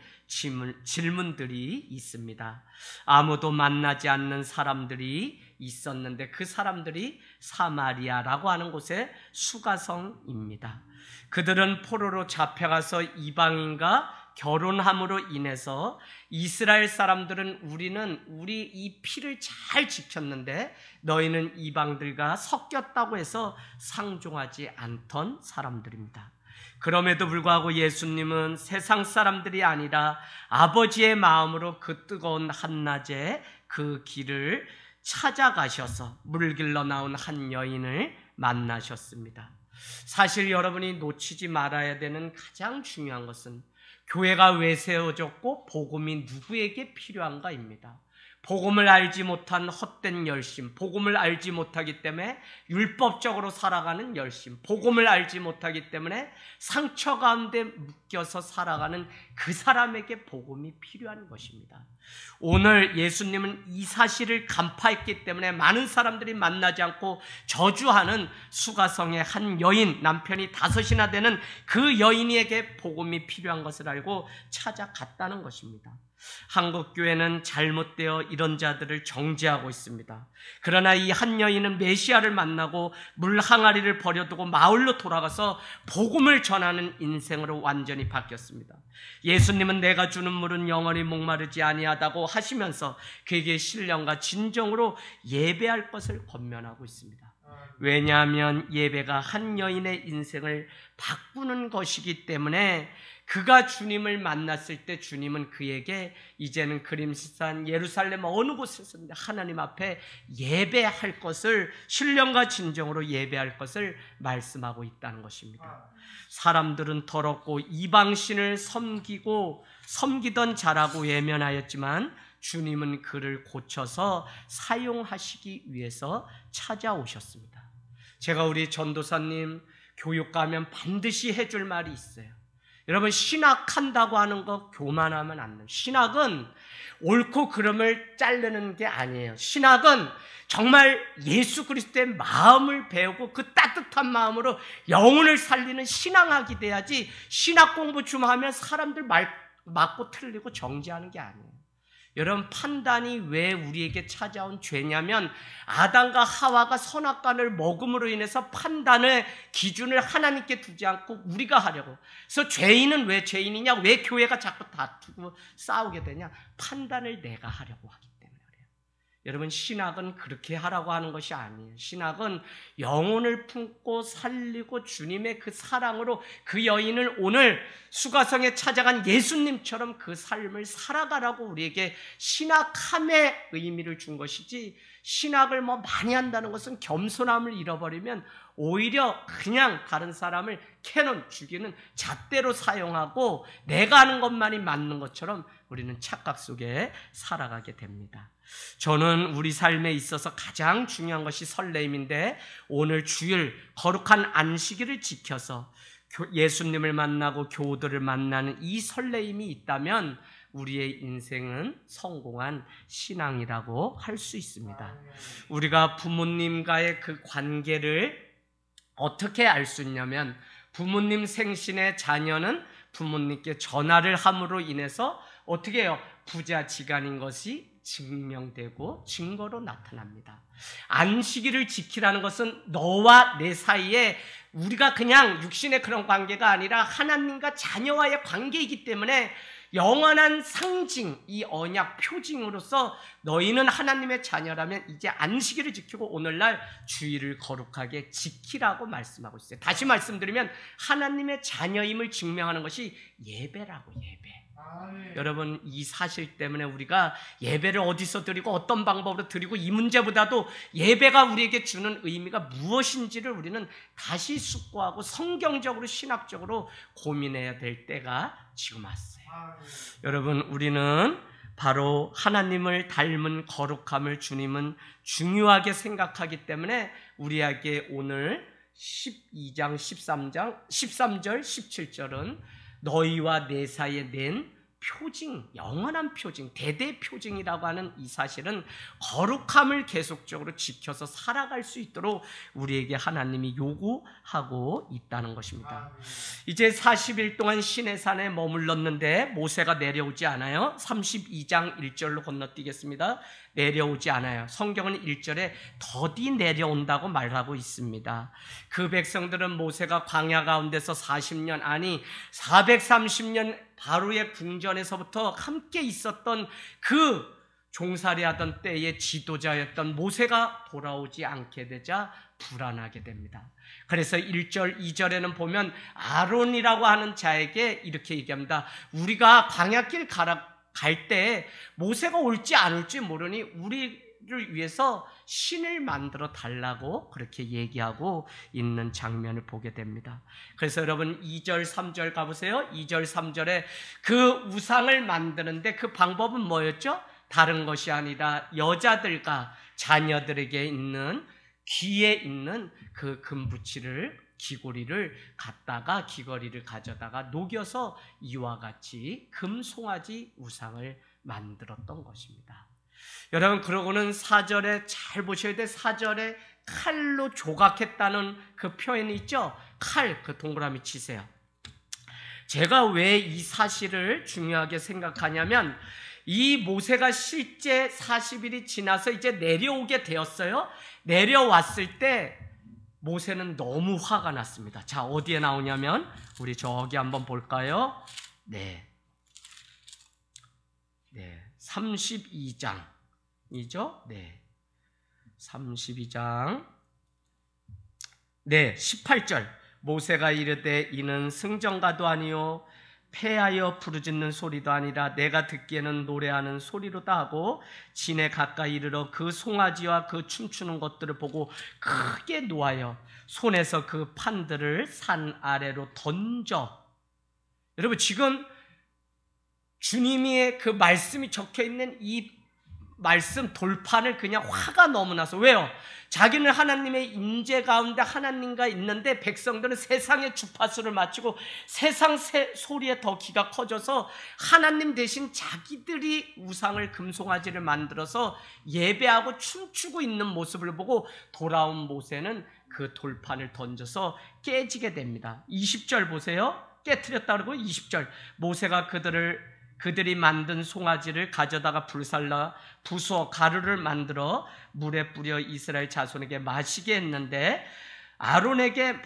질문들이 있습니다. 아무도 만나지 않는 사람들이 있었는데 그 사람들이 사마리아라고 하는 곳의 수가성입니다. 그들은 포로로 잡혀가서 이방인과 결혼함으로 인해서 이스라엘 사람들은 우리 이 피를 잘 지켰는데 너희는 이방들과 섞였다고 해서 상종하지 않던 사람들입니다. 그럼에도 불구하고 예수님은 세상 사람들이 아니라 아버지의 마음으로 그 뜨거운 한낮에 그 길을 찾아가셔서 물길로 나온 한 여인을 만나셨습니다. 사실 여러분이 놓치지 말아야 되는 가장 중요한 것은 교회가 왜 세워졌고 복음이 누구에게 필요한가입니다. 복음을 알지 못한 헛된 열심, 복음을 알지 못하기 때문에 율법적으로 살아가는 열심, 복음을 알지 못하기 때문에 상처 가운데 묶여서 살아가는 그 사람에게 복음이 필요한 것입니다. 오늘 예수님은 이 사실을 간파했기 때문에 많은 사람들이 만나지 않고 저주하는 수가성의 한 여인, 남편이 5이나 되는 그 여인에게 복음이 필요한 것을 알고 찾아갔다는 것입니다. 한국교회는 잘못되어 이런 자들을 정죄하고 있습니다. 그러나 이 한 여인은 메시아를 만나고 물 항아리를 버려두고 마을로 돌아가서 복음을 전하는 인생으로 완전히 바뀌었습니다. 예수님은 내가 주는 물은 영원히 목마르지 아니하다고 하시면서 그에게 신령과 진정으로 예배할 것을 권면하고 있습니다. 왜냐하면 예배가 한 여인의 인생을 바꾸는 것이기 때문에 그가 주님을 만났을 때 주님은 그에게 이제는 그림산 예루살렘 어느 곳에서 하나님 앞에 예배할 것을, 신령과 진정으로 예배할 것을 말씀하고 있다는 것입니다. 사람들은 더럽고 이방신을 섬기던 자라고 외면하였지만 주님은 그를 고쳐서 사용하시기 위해서 찾아오셨습니다. 제가 우리 전도사님 교육 가면 반드시 해줄 말이 있어요. 여러분, 신학한다고 하는 거 교만하면 안 돼요. 신학은 옳고 그름을 자르는 게 아니에요. 신학은 정말 예수 그리스도의 마음을 배우고 그 따뜻한 마음으로 영혼을 살리는 신앙학이 돼야지, 신학 공부 좀 하면 사람들 맞고 틀리고 정죄하는 게 아니에요. 여러분, 판단이 왜 우리에게 찾아온 죄냐면 아담과 하와가 선악과를 먹음으로 인해서 판단의 기준을 하나님께 두지 않고 우리가 하려고. 그래서 죄인은 왜 죄인이냐? 왜 교회가 자꾸 다투고 싸우게 되냐? 판단을 내가 하려고 하기 때문에 그래요. 여러분, 신학은 그렇게 하라고 하는 것이 아니에요. 신학은 영혼을 품고 살리고 주님의 그 사랑으로 그 여인을 오늘 수가성에 찾아간 예수님처럼 그 삶을 살아가라고 우리에게 신학함의 의미를 준 것이지, 신학을 많이 한다는 것은 겸손함을 잃어버리면 오히려 그냥 다른 사람을 캐논 죽이는 잣대로 사용하고 내가 하는 것만이 맞는 것처럼 우리는 착각 속에 살아가게 됩니다. 저는 우리 삶에 있어서 가장 중요한 것이 설레임인데, 오늘 주일 거룩한 안식일을 지켜서 예수님을 만나고 교우들을 만나는 이 설레임이 있다면 우리의 인생은 성공한 신앙이라고 할 수 있습니다. 우리가 부모님과의 그 관계를 어떻게 알 수 있냐면, 부모님 생신에 자녀는 부모님께 전화를 함으로 인해서 어떻게 해요? 부자지간인 것이 증명되고 증거로 나타납니다. 안식일을 지키라는 것은 너와 내 사이에 우리가 그냥 육신의 그런 관계가 아니라 하나님과 자녀와의 관계이기 때문에 영원한 상징, 이 언약 표징으로서 너희는 하나님의 자녀라면 이제 안식일을 지키고 오늘날 주일을 거룩하게 지키라고 말씀하고 있어요. 다시 말씀드리면 하나님의 자녀임을 증명하는 것이 예배라고, 예배. 여러분, 이 사실 때문에 우리가 예배를 어디서 드리고 어떤 방법으로 드리고 이 문제보다도 예배가 우리에게 주는 의미가 무엇인지를 우리는 다시 숙고하고 성경적으로 신학적으로 고민해야 될 때가 지금 왔어요. 여러분, 우리는 바로 하나님을 닮은 거룩함을 주님은 중요하게 생각하기 때문에 우리에게 오늘 12장 13절 17절은 너희와 내 사이에 낸 표징, 영원한 표징, 대대 표징이라고 하는 이 사실은 거룩함을 계속적으로 지켜서 살아갈 수 있도록 우리에게 하나님이 요구하고 있다는 것입니다. 이제 40일 동안 시내산에 머물렀는데 모세가 내려오지 않아요. 32장 1절로 건너뛰겠습니다. 내려오지 않아요. 성경은 1절에 더디 내려온다고 말하고 있습니다. 그 백성들은 모세가 광야 가운데서 40년, 아니 430년 바로의 궁전에서부터 함께 있었던 그 종살이하던 때의 지도자였던 모세가 돌아오지 않게 되자 불안하게 됩니다. 그래서 1절, 2절에는 보면 아론이라고 하는 자에게 이렇게 얘기합니다. 우리가 광야길 갈 때 모세가 올지 안 올지 모르니 우리를 위해서 신을 만들어 달라고 그렇게 얘기하고 있는 장면을 보게 됩니다. 그래서 여러분 2절, 3절 가보세요. 2절, 3절에 그 우상을 만드는데 그 방법은 뭐였죠? 다른 것이 아니라 여자들과 자녀들에게 있는 귀에 있는 그 금붙이를, 귀걸이를 가져다가 녹여서 이와 같이 금송아지 우상을 만들었던 것입니다. 여러분, 그러고는 4절에 잘 보셔야 돼. 4절에 칼로 조각했다는 그 표현이 있죠. 칼, 그 동그라미 치세요. 제가 왜 이 사실을 중요하게 생각하냐면, 이 모세가 실제 40일이 지나서 이제 내려오게 되었어요. 내려왔을 때 모세는 너무 화가 났습니다. 자, 어디에 나오냐면 우리 저기 한번 볼까요? 네, 32장이죠. 네, 32장 18절. 모세가 이르되 이는 승전가도 아니요 패하여 부르짖는 소리도 아니라 내가 듣기에는 노래하는 소리로다 하고 진에 가까이 이르러 그 송아지와 그 춤추는 것들을 보고 크게 노하여 손에서 그 판들을 산 아래로 던져. 여러분, 지금 주님의 그 말씀이 적혀있는 이 말씀 돌판을 그냥 화가 너무 나서, 왜요? 자기는 하나님의 임재 가운데 하나님과 있는데 백성들은 세상의 주파수를 맞추고 세상 소리에 더 귀가 커져서 하나님 대신 자기들이 우상을 금송아지를 만들어서 예배하고 춤추고 있는 모습을 보고 돌아온 모세는 그 돌판을 던져서 깨지게 됩니다. 20절 보세요. 깨트렸다 그러고 20절 모세가 그들이 만든 송아지를 가져다가 불살라 부수어 가루를 만들어 물에 뿌려 이스라엘 자손에게 마시게 했는데 아론에게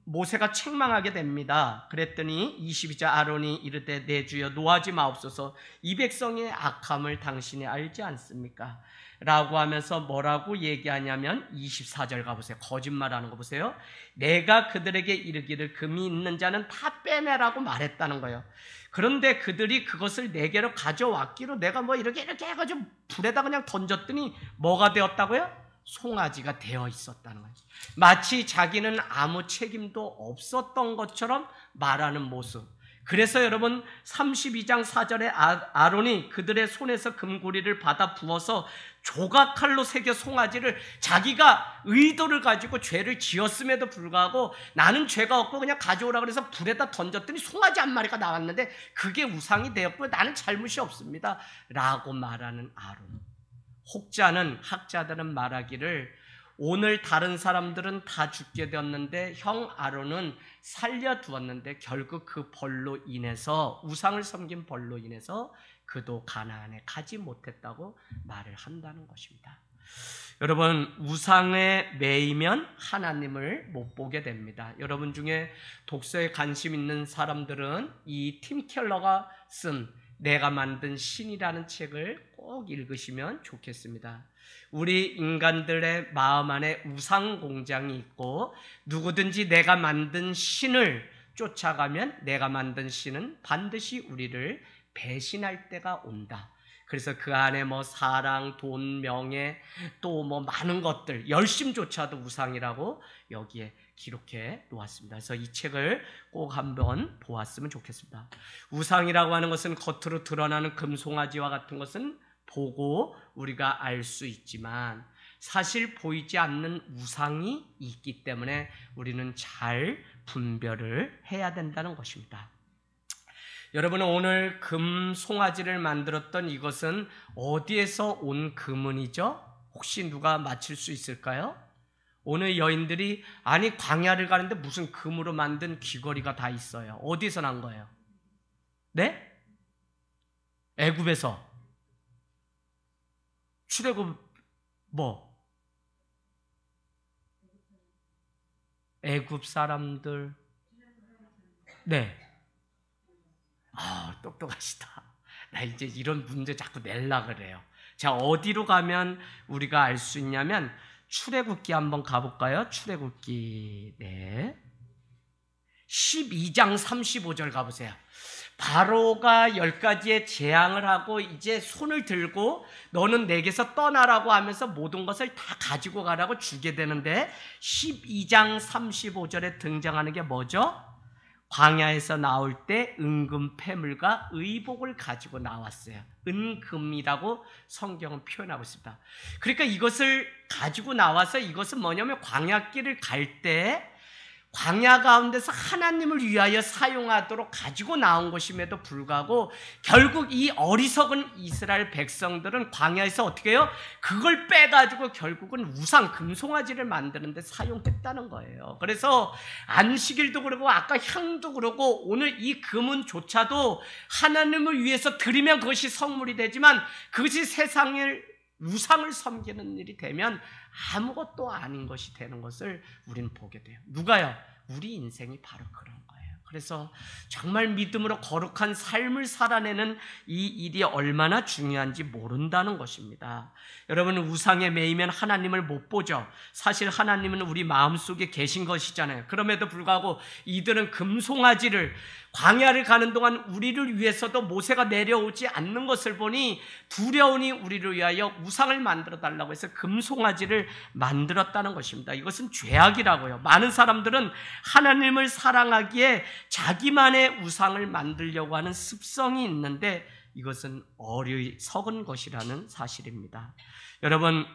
모세가 책망하게 됩니다. 그랬더니 22절 아론이 이르되 내 주여 노하지 마옵소서 이 백성의 악함을 당신이 알지 않습니까? 라고 하면서 뭐라고 얘기하냐면 24절 가보세요. 거짓말하는 거 보세요. 내가 그들에게 이르기를 금이 있는 자는 다 빼내라고 말했다는 거예요. 그런데 그들이 그것을 내게로 가져왔기로 내가 뭐 이렇게 해가지고 불에다 그냥 던졌더니 뭐가 되었다고요? 송아지가 되어 있었다는 거예요. 마치 자기는 아무 책임도 없었던 것처럼 말하는 모습. 그래서 여러분 32장 4절에 아론이 그들의 손에서 금고리를 받아 부어서 조각칼로 새겨 송아지를 자기가 의도를 가지고 죄를 지었음에도 불구하고 나는 죄가 없고 그냥 가져오라 그래서 불에다 던졌더니 송아지 한 마리가 나왔는데 그게 우상이 되었고 나는 잘못이 없습니다 라고 말하는 아론. 혹자는 학자들은 말하기를 오늘 다른 사람들은 다 죽게 되었는데 형 아론은 살려두었는데 결국 그 벌로 인해서 우상을 섬긴 벌로 인해서 그도 가나안에 가지 못했다고 말을 한다는 것입니다. 여러분, 우상에 매이면 하나님을 못 보게 됩니다. 여러분 중에 독서에 관심 있는 사람들은 이 팀 켈러가 쓴 내가 만든 신이라는 책을 꼭 읽으시면 좋겠습니다. 우리 인간들의 마음 안에 우상 공장이 있고 누구든지 내가 만든 신을 쫓아가면 내가 만든 신은 반드시 우리를 배신할 때가 온다. 그래서 그 안에 뭐 사랑, 돈, 명예 또 뭐 많은 것들 열심조차도 우상이라고 여기에 기록해 놓았습니다. 그래서 이 책을 꼭 한번 보았으면 좋겠습니다. 우상이라고 하는 것은 겉으로 드러나는 금송아지와 같은 것은 보고 우리가 알 수 있지만 사실 보이지 않는 우상이 있기 때문에 우리는 잘 분별을 해야 된다는 것입니다. 여러분은 오늘 금 송아지를 만들었던 이것은 어디에서 온 금은이죠? 혹시 누가 맞힐 수 있을까요? 오늘 여인들이 아니 광야를 가는데 무슨 금으로 만든 귀걸이가 다 있어요. 어디서 난 거예요? 네? 애굽에서. 출애굽 뭐? 애굽 사람들. 네. 아, 똑똑하시다. 나 이제 이런 문제 자꾸 내려고 그래요. 자, 어디로 가면 우리가 알 수 있냐면 출애굽기 한번 가볼까요? 출애굽기 네 12장 35절 가보세요. 바로가 10가지의 재앙을 하고 이제 손을 들고 너는 내게서 떠나라고 하면서 모든 것을 다 가지고 가라고 주게 되는데 12장 35절에 등장하는 게 뭐죠? 광야에서 나올 때 은금 패물과 의복을 가지고 나왔어요. 은금이라고 성경은 표현하고 있습니다. 그러니까 이것을 가지고 나와서 이것은 뭐냐면 광야길을 갈 때 광야 가운데서 하나님을 위하여 사용하도록 가지고 나온 것임에도 불구하고 결국 이 어리석은 이스라엘 백성들은 광야에서 어떻게 해요? 그걸 빼가지고 결국은 우상 금송아지를 만드는 데 사용했다는 거예요. 그래서 안식일도 그러고 아까 향도 그러고 오늘 이 금은조차도 하나님을 위해서 드리면 그것이 성물이 되지만 그것이 세상을 우상을 섬기는 일이 되면 아무것도 아닌 것이 되는 것을 우리는 보게 돼요. 누가요? 우리 인생이 바로 그런 거예요. 그래서 정말 믿음으로 거룩한 삶을 살아내는 이 일이 얼마나 중요한지 모른다는 것입니다. 여러분, 우상에 매이면 하나님을 못 보죠. 사실 하나님은 우리 마음속에 계신 것이잖아요. 그럼에도 불구하고 이들은 금송아지를 광야를 가는 동안 우리를 위해서도 모세가 내려오지 않는 것을 보니 두려우니 우리를 위하여 우상을 만들어 달라고 해서 금송아지를 만들었다는 것입니다. 이것은 죄악이라고요. 많은 사람들은 하나님을 사랑하기에 자기만의 우상을 만들려고 하는 습성이 있는데 이것은 어리석은 것이라는 사실입니다. 여러분,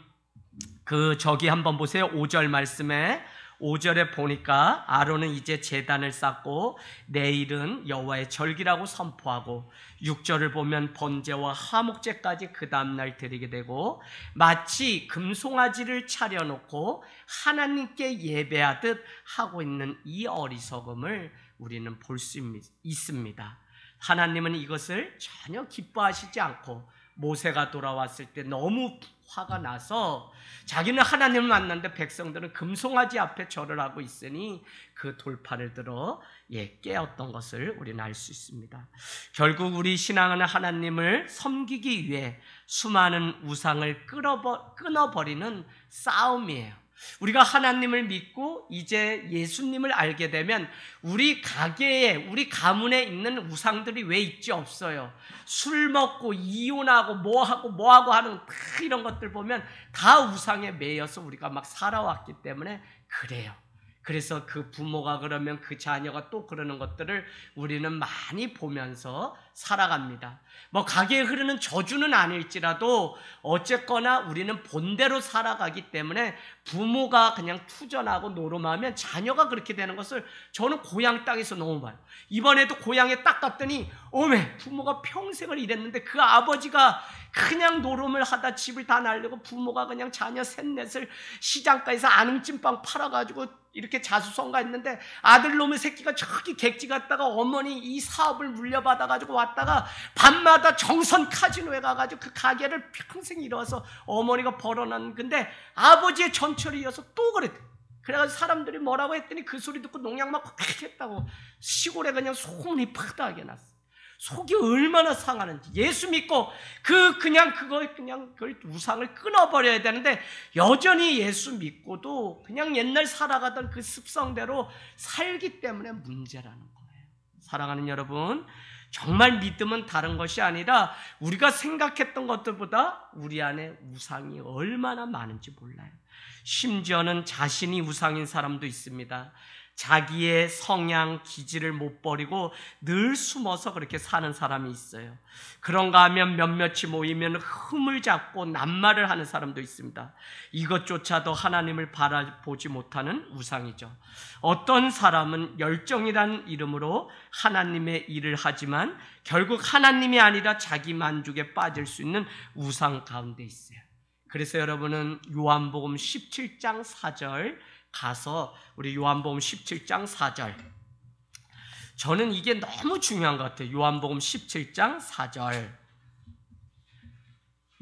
저기 한번 보세요. 5절 말씀에 5절에 보니까 아론은 이제 제단을 쌓고 내일은 여호와의 절기라고 선포하고 6절을 보면 번제와 화목제까지 그 다음날 드리게 되고 마치 금송아지를 차려놓고 하나님께 예배하듯 하고 있는 이 어리석음을 우리는 볼 수 있습니다. 하나님은 이것을 전혀 기뻐하시지 않고 모세가 돌아왔을 때 너무 화가 나서 자기는 하나님을 만났는데 백성들은 금송아지 앞에 절을 하고 있으니 그 돌파를 들어 깨었던 것을 우리는 알 수 있습니다. 결국 우리 신앙은 하나님을 섬기기 위해 수많은 우상을 끊어버리는 싸움이에요. 우리가 하나님을 믿고 이제 예수님을 알게 되면 우리 가게에, 우리 가문에 있는 우상들이 왜 있지 없어요. 술 먹고 이혼하고 뭐하고 하는 이런 것들 보면 다 우상에 매여서 우리가 막 살아왔기 때문에 그래요. 그래서 그 부모가 그러면 그 자녀가 또 그러는 것들을 우리는 많이 보면서 살아갑니다. 뭐 가게에 흐르는 저주는 아닐지라도 어쨌거나 우리는 본대로 살아가기 때문에 부모가 그냥 투전하고 노름하면 자녀가 그렇게 되는 것을 저는 고향 땅에서 너무 봐요. 이번에도 고향에 딱 갔더니 어메, 부모가 평생을 일했는데 그 아버지가 그냥 노름을 하다 집을 다 날리고 부모가 그냥 자녀 셋넷을 시장가에서 아능찜빵 팔아가지고 이렇게 자수성가했는데 아들 놈의 새끼가 저기 객지 갔다가 어머니 이 사업을 물려받아가지고 왔다가 밤마다 정선 카지노에 가가지고 그 가게를 평생 이뤄서 어머니가 벌어놓은 근데 아버지의 전철에 이어서 또 그랬대. 그래가지고 사람들이 뭐라고 했더니 그 소리 듣고 농약 맞고 했다고 시골에 그냥 소문이 파다하게 났어. 속이 얼마나 상하는지. 예수 믿고 그걸 우상을 끊어버려야 되는데 여전히 예수 믿고도 그냥 옛날 살아가던 그 습성대로 살기 때문에 문제라는 거예요. 사랑하는 여러분, 정말 믿음은 다른 것이 아니라 우리가 생각했던 것들보다 우리 안에 우상이 얼마나 많은지 몰라요. 심지어는 자신이 우상인 사람도 있습니다. 자기의 성향, 기질을 못 버리고 늘 숨어서 그렇게 사는 사람이 있어요. 그런가 하면 몇몇이 모이면 흠을 잡고 낱말을 하는 사람도 있습니다. 이것조차도 하나님을 바라보지 못하는 우상이죠. 어떤 사람은 열정이라는 이름으로 하나님의 일을 하지만 결국 하나님이 아니라 자기 만족에 빠질 수 있는 우상 가운데 있어요. 그래서 여러분은 요한복음 17장 4절 가서 우리 요한복음 17장 4절, 저는 이게 너무 중요한 것 같아요. 요한복음 17장 4절,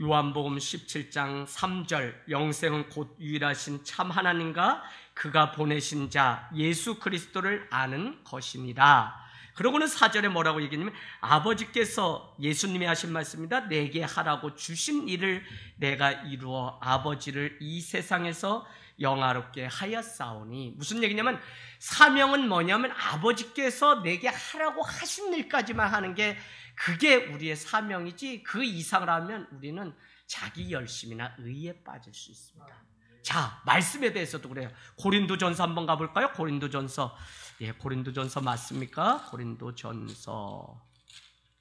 요한복음 17장 3절, 영생은 곧 유일하신 참 하나님과 그가 보내신 자 예수 그리스도를 아는 것이니라. 그러고는 4절에 뭐라고 얘기했냐면 아버지께서, 예수님이 하신 말씀입니다. 내게 하라고 주신 일을 내가 이루어 아버지를 이 세상에서 영화롭게 하였사오니. 무슨 얘기냐면 사명은 뭐냐면 아버지께서 내게 하라고 하신 일까지만 하는 게 그게 우리의 사명이지 그 이상을 하면 우리는 자기 열심이나 의에 빠질 수 있습니다. 자, 말씀에 대해서도 그래요. 고린도전서 한번 가볼까요? 고린도전서. 예, 고린도전서 맞습니까? 고린도전서.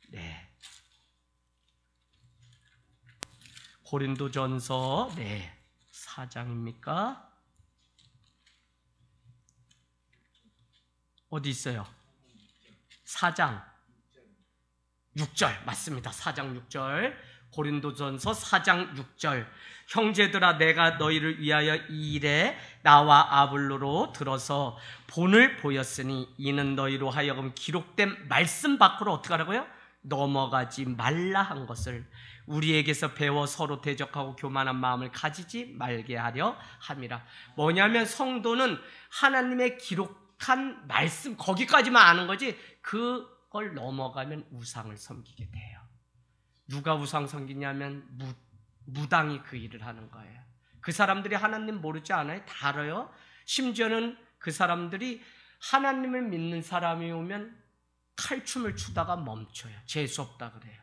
네. 고린도전서, 네. 4장입니까? 어디 있어요? 4장 6절 맞습니다. 4장 6절, 고린도전서 4장 6절. 형제들아, 내가 너희를 위하여 이 일에 나와 아볼로로 들어서 본을 보였으니 이는 너희로 하여금 기록된 말씀 밖으로 어떻게 하라고요? 넘어가지 말라 한 것을 우리에게서 배워 서로 대적하고 교만한 마음을 가지지 말게 하려 함이라. 뭐냐면 성도는 하나님의 기록한 말씀 거기까지만 아는 거지 그걸 넘어가면 우상을 섬기게 돼요. 누가 우상 섬기냐면 무당이 그 일을 하는 거예요. 그 사람들이 하나님 모르지 않아요? 다 알아요. 심지어는 그 사람들이 하나님을 믿는 사람이 오면 칼춤을 추다가 멈춰요. 재수 없다 그래요.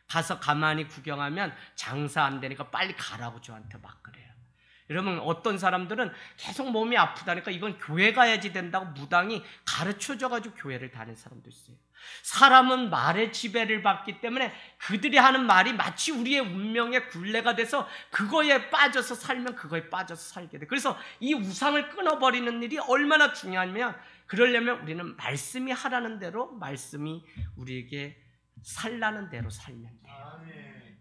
가서 가만히 구경하면 장사 안 되니까 빨리 가라고 저한테 막 그래요. 여러분, 어떤 사람들은 계속 몸이 아프다니까 이건 교회 가야지 된다고 무당이 가르쳐줘가지고 교회를 다니는 사람도 있어요. 사람은 말의 지배를 받기 때문에 그들이 하는 말이 마치 우리의 운명의 굴레가 돼서 그거에 빠져서 살면 그거에 빠져서 살게 돼. 그래서 이 우상을 끊어버리는 일이 얼마나 중요하냐면, 그러려면 우리는 말씀이 하라는 대로, 말씀이 우리에게 살라는 대로 살면 돼요.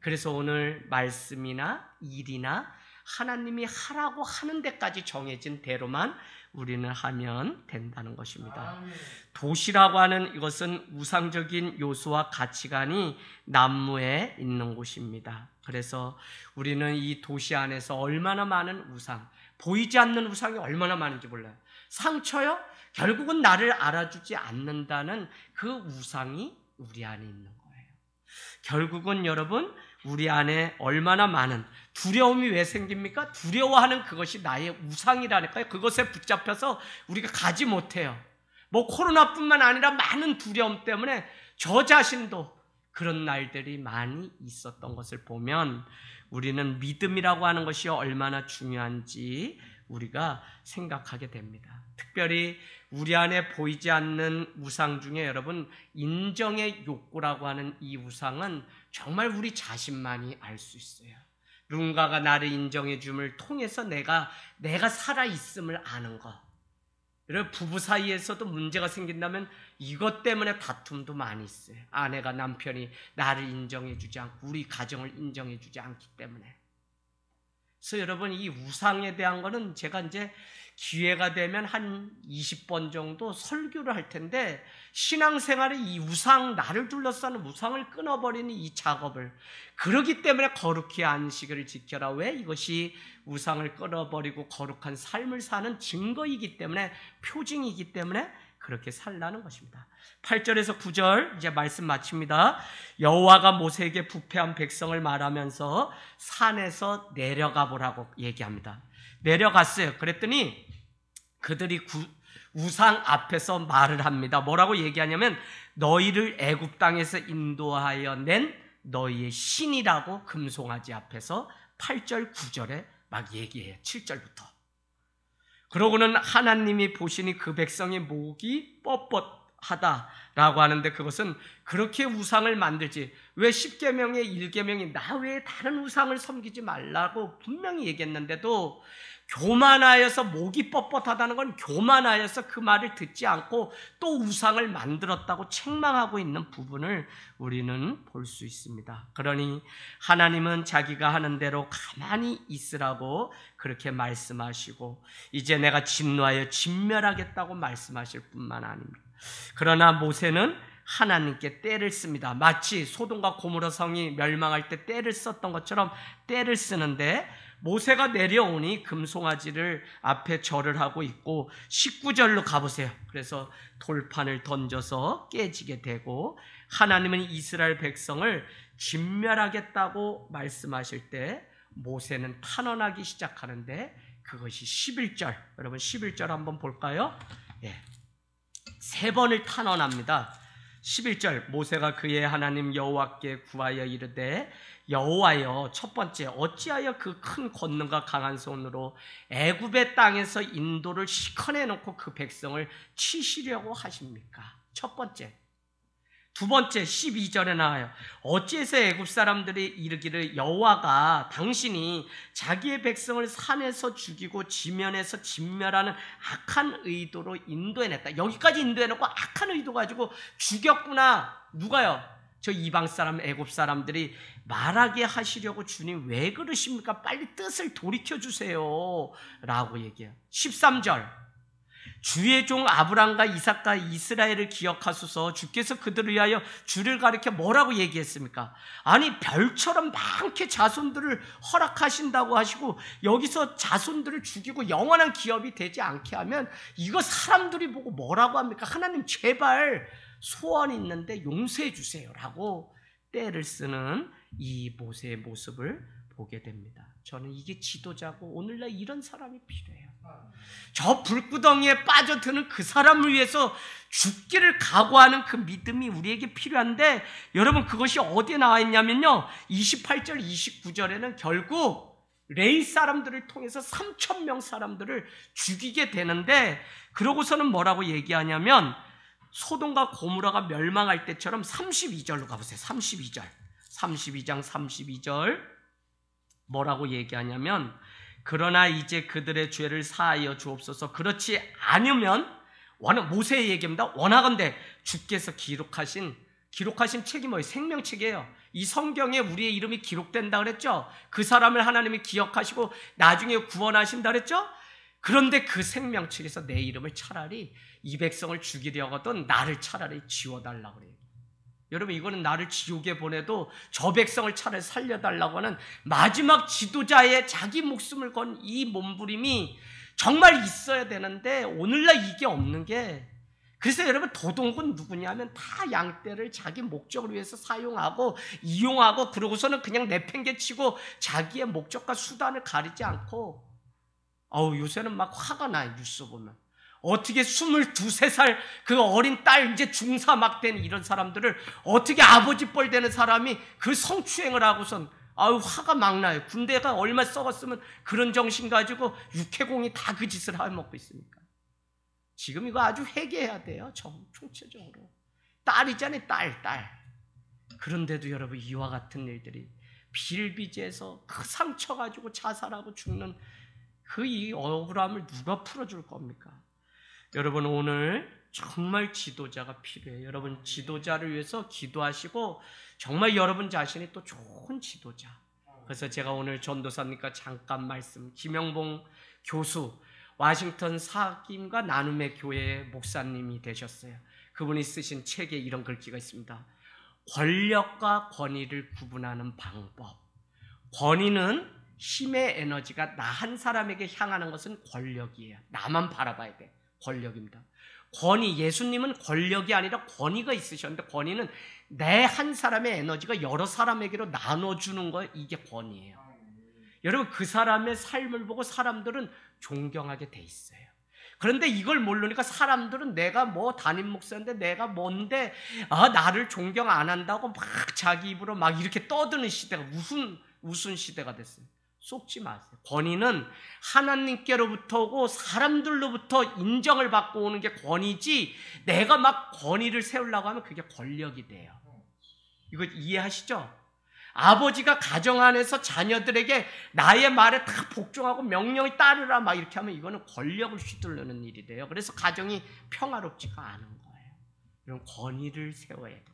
그래서 오늘 말씀이나 일이나 하나님이 하라고 하는 데까지 정해진 대로만 우리는 하면 된다는 것입니다. 도시라고 하는 이것은 우상적인 요소와 가치관이 난무해 있는 곳입니다. 그래서 우리는 이 도시 안에서 얼마나 많은 우상, 보이지 않는 우상이 얼마나 많은지 몰라요. 상처요? 결국은 나를 알아주지 않는다는 그 우상이 우리 안에 있는 거예요. 결국은 여러분, 우리 안에 얼마나 많은 두려움이 왜 생깁니까? 두려워하는 그것이 나의 우상이라니까요. 그것에 붙잡혀서 우리가 가지 못해요. 뭐 코로나뿐만 아니라 많은 두려움 때문에 저 자신도 그런 날들이 많이 있었던 것을 보면 우리는 믿음이라고 하는 것이 얼마나 중요한지 우리가 생각하게 됩니다. 특별히 우리 안에 보이지 않는 우상 중에 여러분, 인정의 욕구라고 하는 이 우상은 정말 우리 자신만이 알 수 있어요. 누군가가 나를 인정해 줌을 통해서 내가 살아있음을 아는 것. 여러분, 부부 사이에서도 문제가 생긴다면 이것 때문에 다툼도 많이 있어요. 아내가 남편이 나를 인정해 주지 않고 우리 가정을 인정해 주지 않기 때문에. 그래서 여러분, 이 우상에 대한 거는 제가 이제 기회가 되면 한 20번 정도 설교를 할 텐데, 신앙생활의 이 우상, 나를 둘러싸는 우상을 끊어버리는 이 작업을, 그러기 때문에 거룩히 안식일을 지켜라. 왜? 이것이 우상을 끊어버리고 거룩한 삶을 사는 증거이기 때문에, 표징이기 때문에 그렇게 살라는 것입니다. 8절에서 9절 이제 말씀 마칩니다. 여호와가 모세에게 부패한 백성을 말하면서 산에서 내려가 보라고 얘기합니다. 내려갔어요. 그랬더니 그들이 우상 앞에서 말을 합니다. 뭐라고 얘기하냐면, 너희를 애굽 땅에서 인도하여 낸 너희의 신이라고 금송아지 앞에서 8절 9절에 막 얘기해요. 7절부터. 그러고는 하나님이 보시니 그 백성의 목이 뻣뻣하다라고 하는데, 그것은 그렇게 우상을 만들지, 왜 10계명의 1계명이 나 외에 다른 우상을 섬기지 말라고 분명히 얘기했는데도 교만하여서 목이 뻣뻣하다는 건 교만하여서 그 말을 듣지 않고 또 우상을 만들었다고 책망하고 있는 부분을 우리는 볼 수 있습니다. 그러니 하나님은 자기가 하는 대로 가만히 있으라고 그렇게 말씀하시고, 이제 내가 진노하여 진멸하겠다고 말씀하실 뿐만 아닙니다. 그러나 모세는 하나님께 떼를 씁니다. 마치 소돔과 고모라 성이 멸망할 때 떼를 썼던 것처럼 떼를 쓰는데, 모세가 내려오니 금송아지를 앞에 절을 하고 있고, 19절로 가보세요. 그래서 돌판을 던져서 깨지게 되고, 하나님은 이스라엘 백성을 진멸하겠다고 말씀하실 때 모세는 탄원하기 시작하는데, 그것이 11절. 여러분 11절 한번 볼까요? 예. 3번을 탄원합니다. 11절, 모세가 그의 하나님 여호와께 구하여 이르되, 여호와여, 첫 번째, 어찌하여 그 큰 권능과 강한 손으로 애굽의 땅에서 인도를 시커내 놓고 그 백성을 치시려고 하십니까? 첫 번째. 두 번째, 12절에 나와요. 어찌해서 애굽 사람들이 이르기를 여호와가 당신이 자기의 백성을 산에서 죽이고 지면에서 진멸하는 악한 의도로 인도해냈다. 여기까지 인도해놓고 악한 의도 가지고 죽였구나. 누가요? 저 이방 사람, 애굽 사람들이 말하게 하시려고 주님 왜 그러십니까? 빨리 뜻을 돌이켜주세요 라고 얘기해요. 13절, 주의 종 아브람과 이삭과 이스라엘을 기억하소서. 주께서 그들을 위하여 주를 가리켜 뭐라고 얘기했습니까? 아니, 별처럼 많게 자손들을 허락하신다고 하시고 여기서 자손들을 죽이고 영원한 기업이 되지 않게 하면 이거 사람들이 보고 뭐라고 합니까? 하나님 제발 소원 있는데 용서해 주세요 라고 떼를 쓰는 이 모세의 모습을 보게 됩니다. 저는 이게 지도자고 오늘날 이런 사람이 필요해요. 저 불구덩이에 빠져드는 그 사람을 위해서 죽기를 각오하는 그 믿음이 우리에게 필요한데, 여러분 그것이 어디에 나와 있냐면요, 28절 29절에는 결국 레위 사람들을 통해서 3,000명 사람들을 죽이게 되는데, 그러고서는 뭐라고 얘기하냐면 소돔과 고모라가 멸망할 때처럼 32절로 가보세요. 32절 32장 32절 뭐라고 얘기하냐면, 그러나 이제 그들의 죄를 사하여 주옵소서. 그렇지 않으면, 모세의 얘기입니다. 원하건대 주께서 기록하신 책이 뭐예요? 생명책이에요. 이 성경에 우리의 이름이 기록된다 그랬죠. 그 사람을 하나님이 기억하시고 나중에 구원하신다 그랬죠. 그런데 그 생명책에서 내 이름을 차라리, 이 백성을 죽이려거든 나를 차라리 지워달라고 그래요. 여러분, 이거는 나를 지옥에 보내도 저 백성을 차라리 살려달라고 하는 마지막 지도자의 자기 목숨을 건 이 몸부림이 정말 있어야 되는데, 오늘날 이게 없는 게, 그래서 여러분 도둑은 누구냐면 다 양떼를 자기 목적을 위해서 사용하고 이용하고, 그러고서는 그냥 내팽개치고 자기의 목적과 수단을 가리지 않고, 요새는 막 화가 나요. 뉴스 보면 어떻게 22, 3살 그 어린 딸, 이제 중사 막 된 이런 사람들을 어떻게 아버지 뻘 되는 사람이 그 성추행을 하고선 화가 막 나요. 군대가 얼마 썩었으면 그런 정신 가지고 육해공이 다 그 짓을 해먹고 있으니까. 지금 이거 아주 회개해야 돼요. 총체적으로. 딸이잖아요. 딸. 그런데도 여러분, 이와 같은 일들이 빌비재에서 그 상처 가지고 자살하고 죽는 이 억울함을 누가 풀어줄 겁니까? 여러분, 오늘 정말 지도자가 필요해요. 여러분, 지도자를 위해서 기도하시고, 정말 여러분 자신이 또 좋은 지도자. 그래서 제가 오늘 전도사님과 잠깐 말씀, 김영봉 교수, 워싱턴 사김과 나눔의 교회 목사님이 되셨어요. 그분이 쓰신 책에 이런 글귀가 있습니다. 권력과 권위를 구분하는 방법. 권위는 힘의 에너지가 나 한 사람에게 향하는 것은 권력이에요. 나만 바라봐야 돼. 권력입니다. 권위, 예수님은 권력이 아니라 권위가 있으셨는데, 권위는 내 한 사람의 에너지가 여러 사람에게로 나눠주는 거, 이게 권위예요. 여러분, 그 사람의 삶을 보고 사람들은 존경하게 돼 있어요. 그런데 이걸 모르니까 사람들은 내가 뭐 담임 목사인데 내가 뭔데 나를 존경 안 한다고 막 자기 입으로 막 이렇게 떠드는 시대가 무슨 시대가 됐어요. 속지 마세요. 권위는 하나님께로부터 오고 사람들로부터 인정을 받고 오는 게 권위지, 내가 막 권위를 세우려고 하면 그게 권력이 돼요. 이거 이해하시죠? 아버지가 가정 안에서 자녀들에게 나의 말에 다 복종하고 명령을 따르라 막 이렇게 하면 이거는 권력을 휘두르는 일이 돼요. 그래서 가정이 평화롭지가 않은 거예요. 이런 권위를 세워야 돼.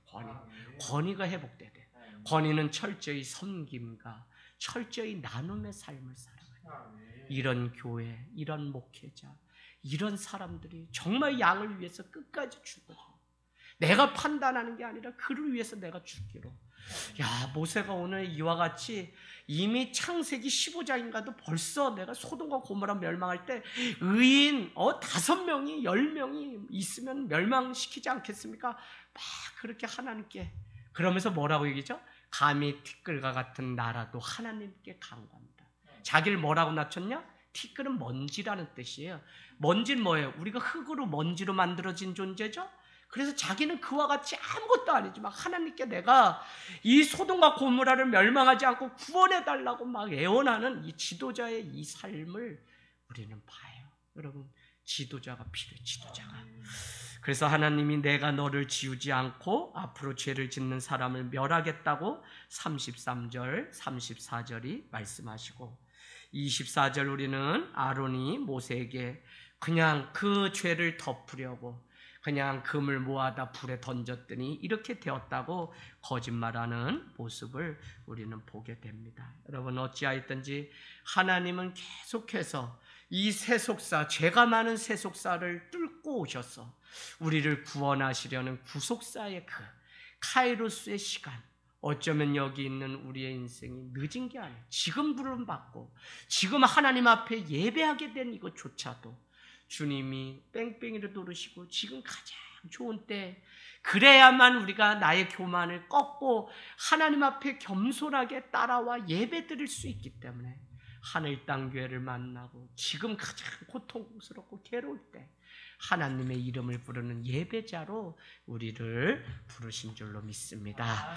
권위가 회복돼야 돼. 권위는 철저히 섬김과 철저히 나눔의 삶을 살아가요. 이런 교회, 이런 목회자, 이런 사람들이 정말 양을 위해서 끝까지 죽어줘. 내가 판단하는 게 아니라 그를 위해서 내가 죽기로. 모세가 오늘 이와 같이 이미 창세기 15장인가도 벌써 내가 소돔과 고모라 멸망할 때 의인 5명이 10명이 있으면 멸망시키지 않겠습니까? 막 그렇게 하나님께, 그러면서 뭐라고 얘기죠? 감히 티끌과 같은 나라도 하나님께 간구합니다. 자기를 뭐라고 낮췄냐? 티끌은 먼지라는 뜻이에요. 먼지는 뭐예요? 우리가 흙으로 먼지로 만들어진 존재죠? 그래서 자기는 그와 같이 아무것도 아니지만 하나님께 내가 이 소돔과 고모라를 멸망하지 않고 구원해달라고 막 애원하는 이 지도자의 이 삶을 우리는 봐요. 여러분, 지도자가 필요해요. 지도자가. 그래서 하나님이 내가 너를 지우지 않고 앞으로 죄를 짓는 사람을 멸하겠다고 33절, 34절이 말씀하시고, 24절 우리는 아론이 모세에게 그냥 그 죄를 덮으려고 그냥 금을 모아다 불에 던졌더니 이렇게 되었다고 거짓말하는 모습을 우리는 보게 됩니다. 여러분, 어찌하였든지 하나님은 계속해서 이 세속사, 죄가 많은 세속사를 뚫고 오셔서 우리를 구원하시려는 구속사의 그 카이로스의 시간, 어쩌면 여기 있는 우리의 인생이 늦은 게 아니에요. 지금 부름받고 지금 하나님 앞에 예배하게 된 이것조차도 주님이 뺑뺑이를 도르시고 지금 가장 좋은 때, 그래야만 우리가 나의 교만을 꺾고 하나님 앞에 겸손하게 따라와 예배 드릴 수 있기 때문에 하늘 땅 교회를 만나고 지금 가장 고통스럽고 괴로울 때 하나님의 이름을 부르는 예배자로 우리를 부르신 줄로 믿습니다.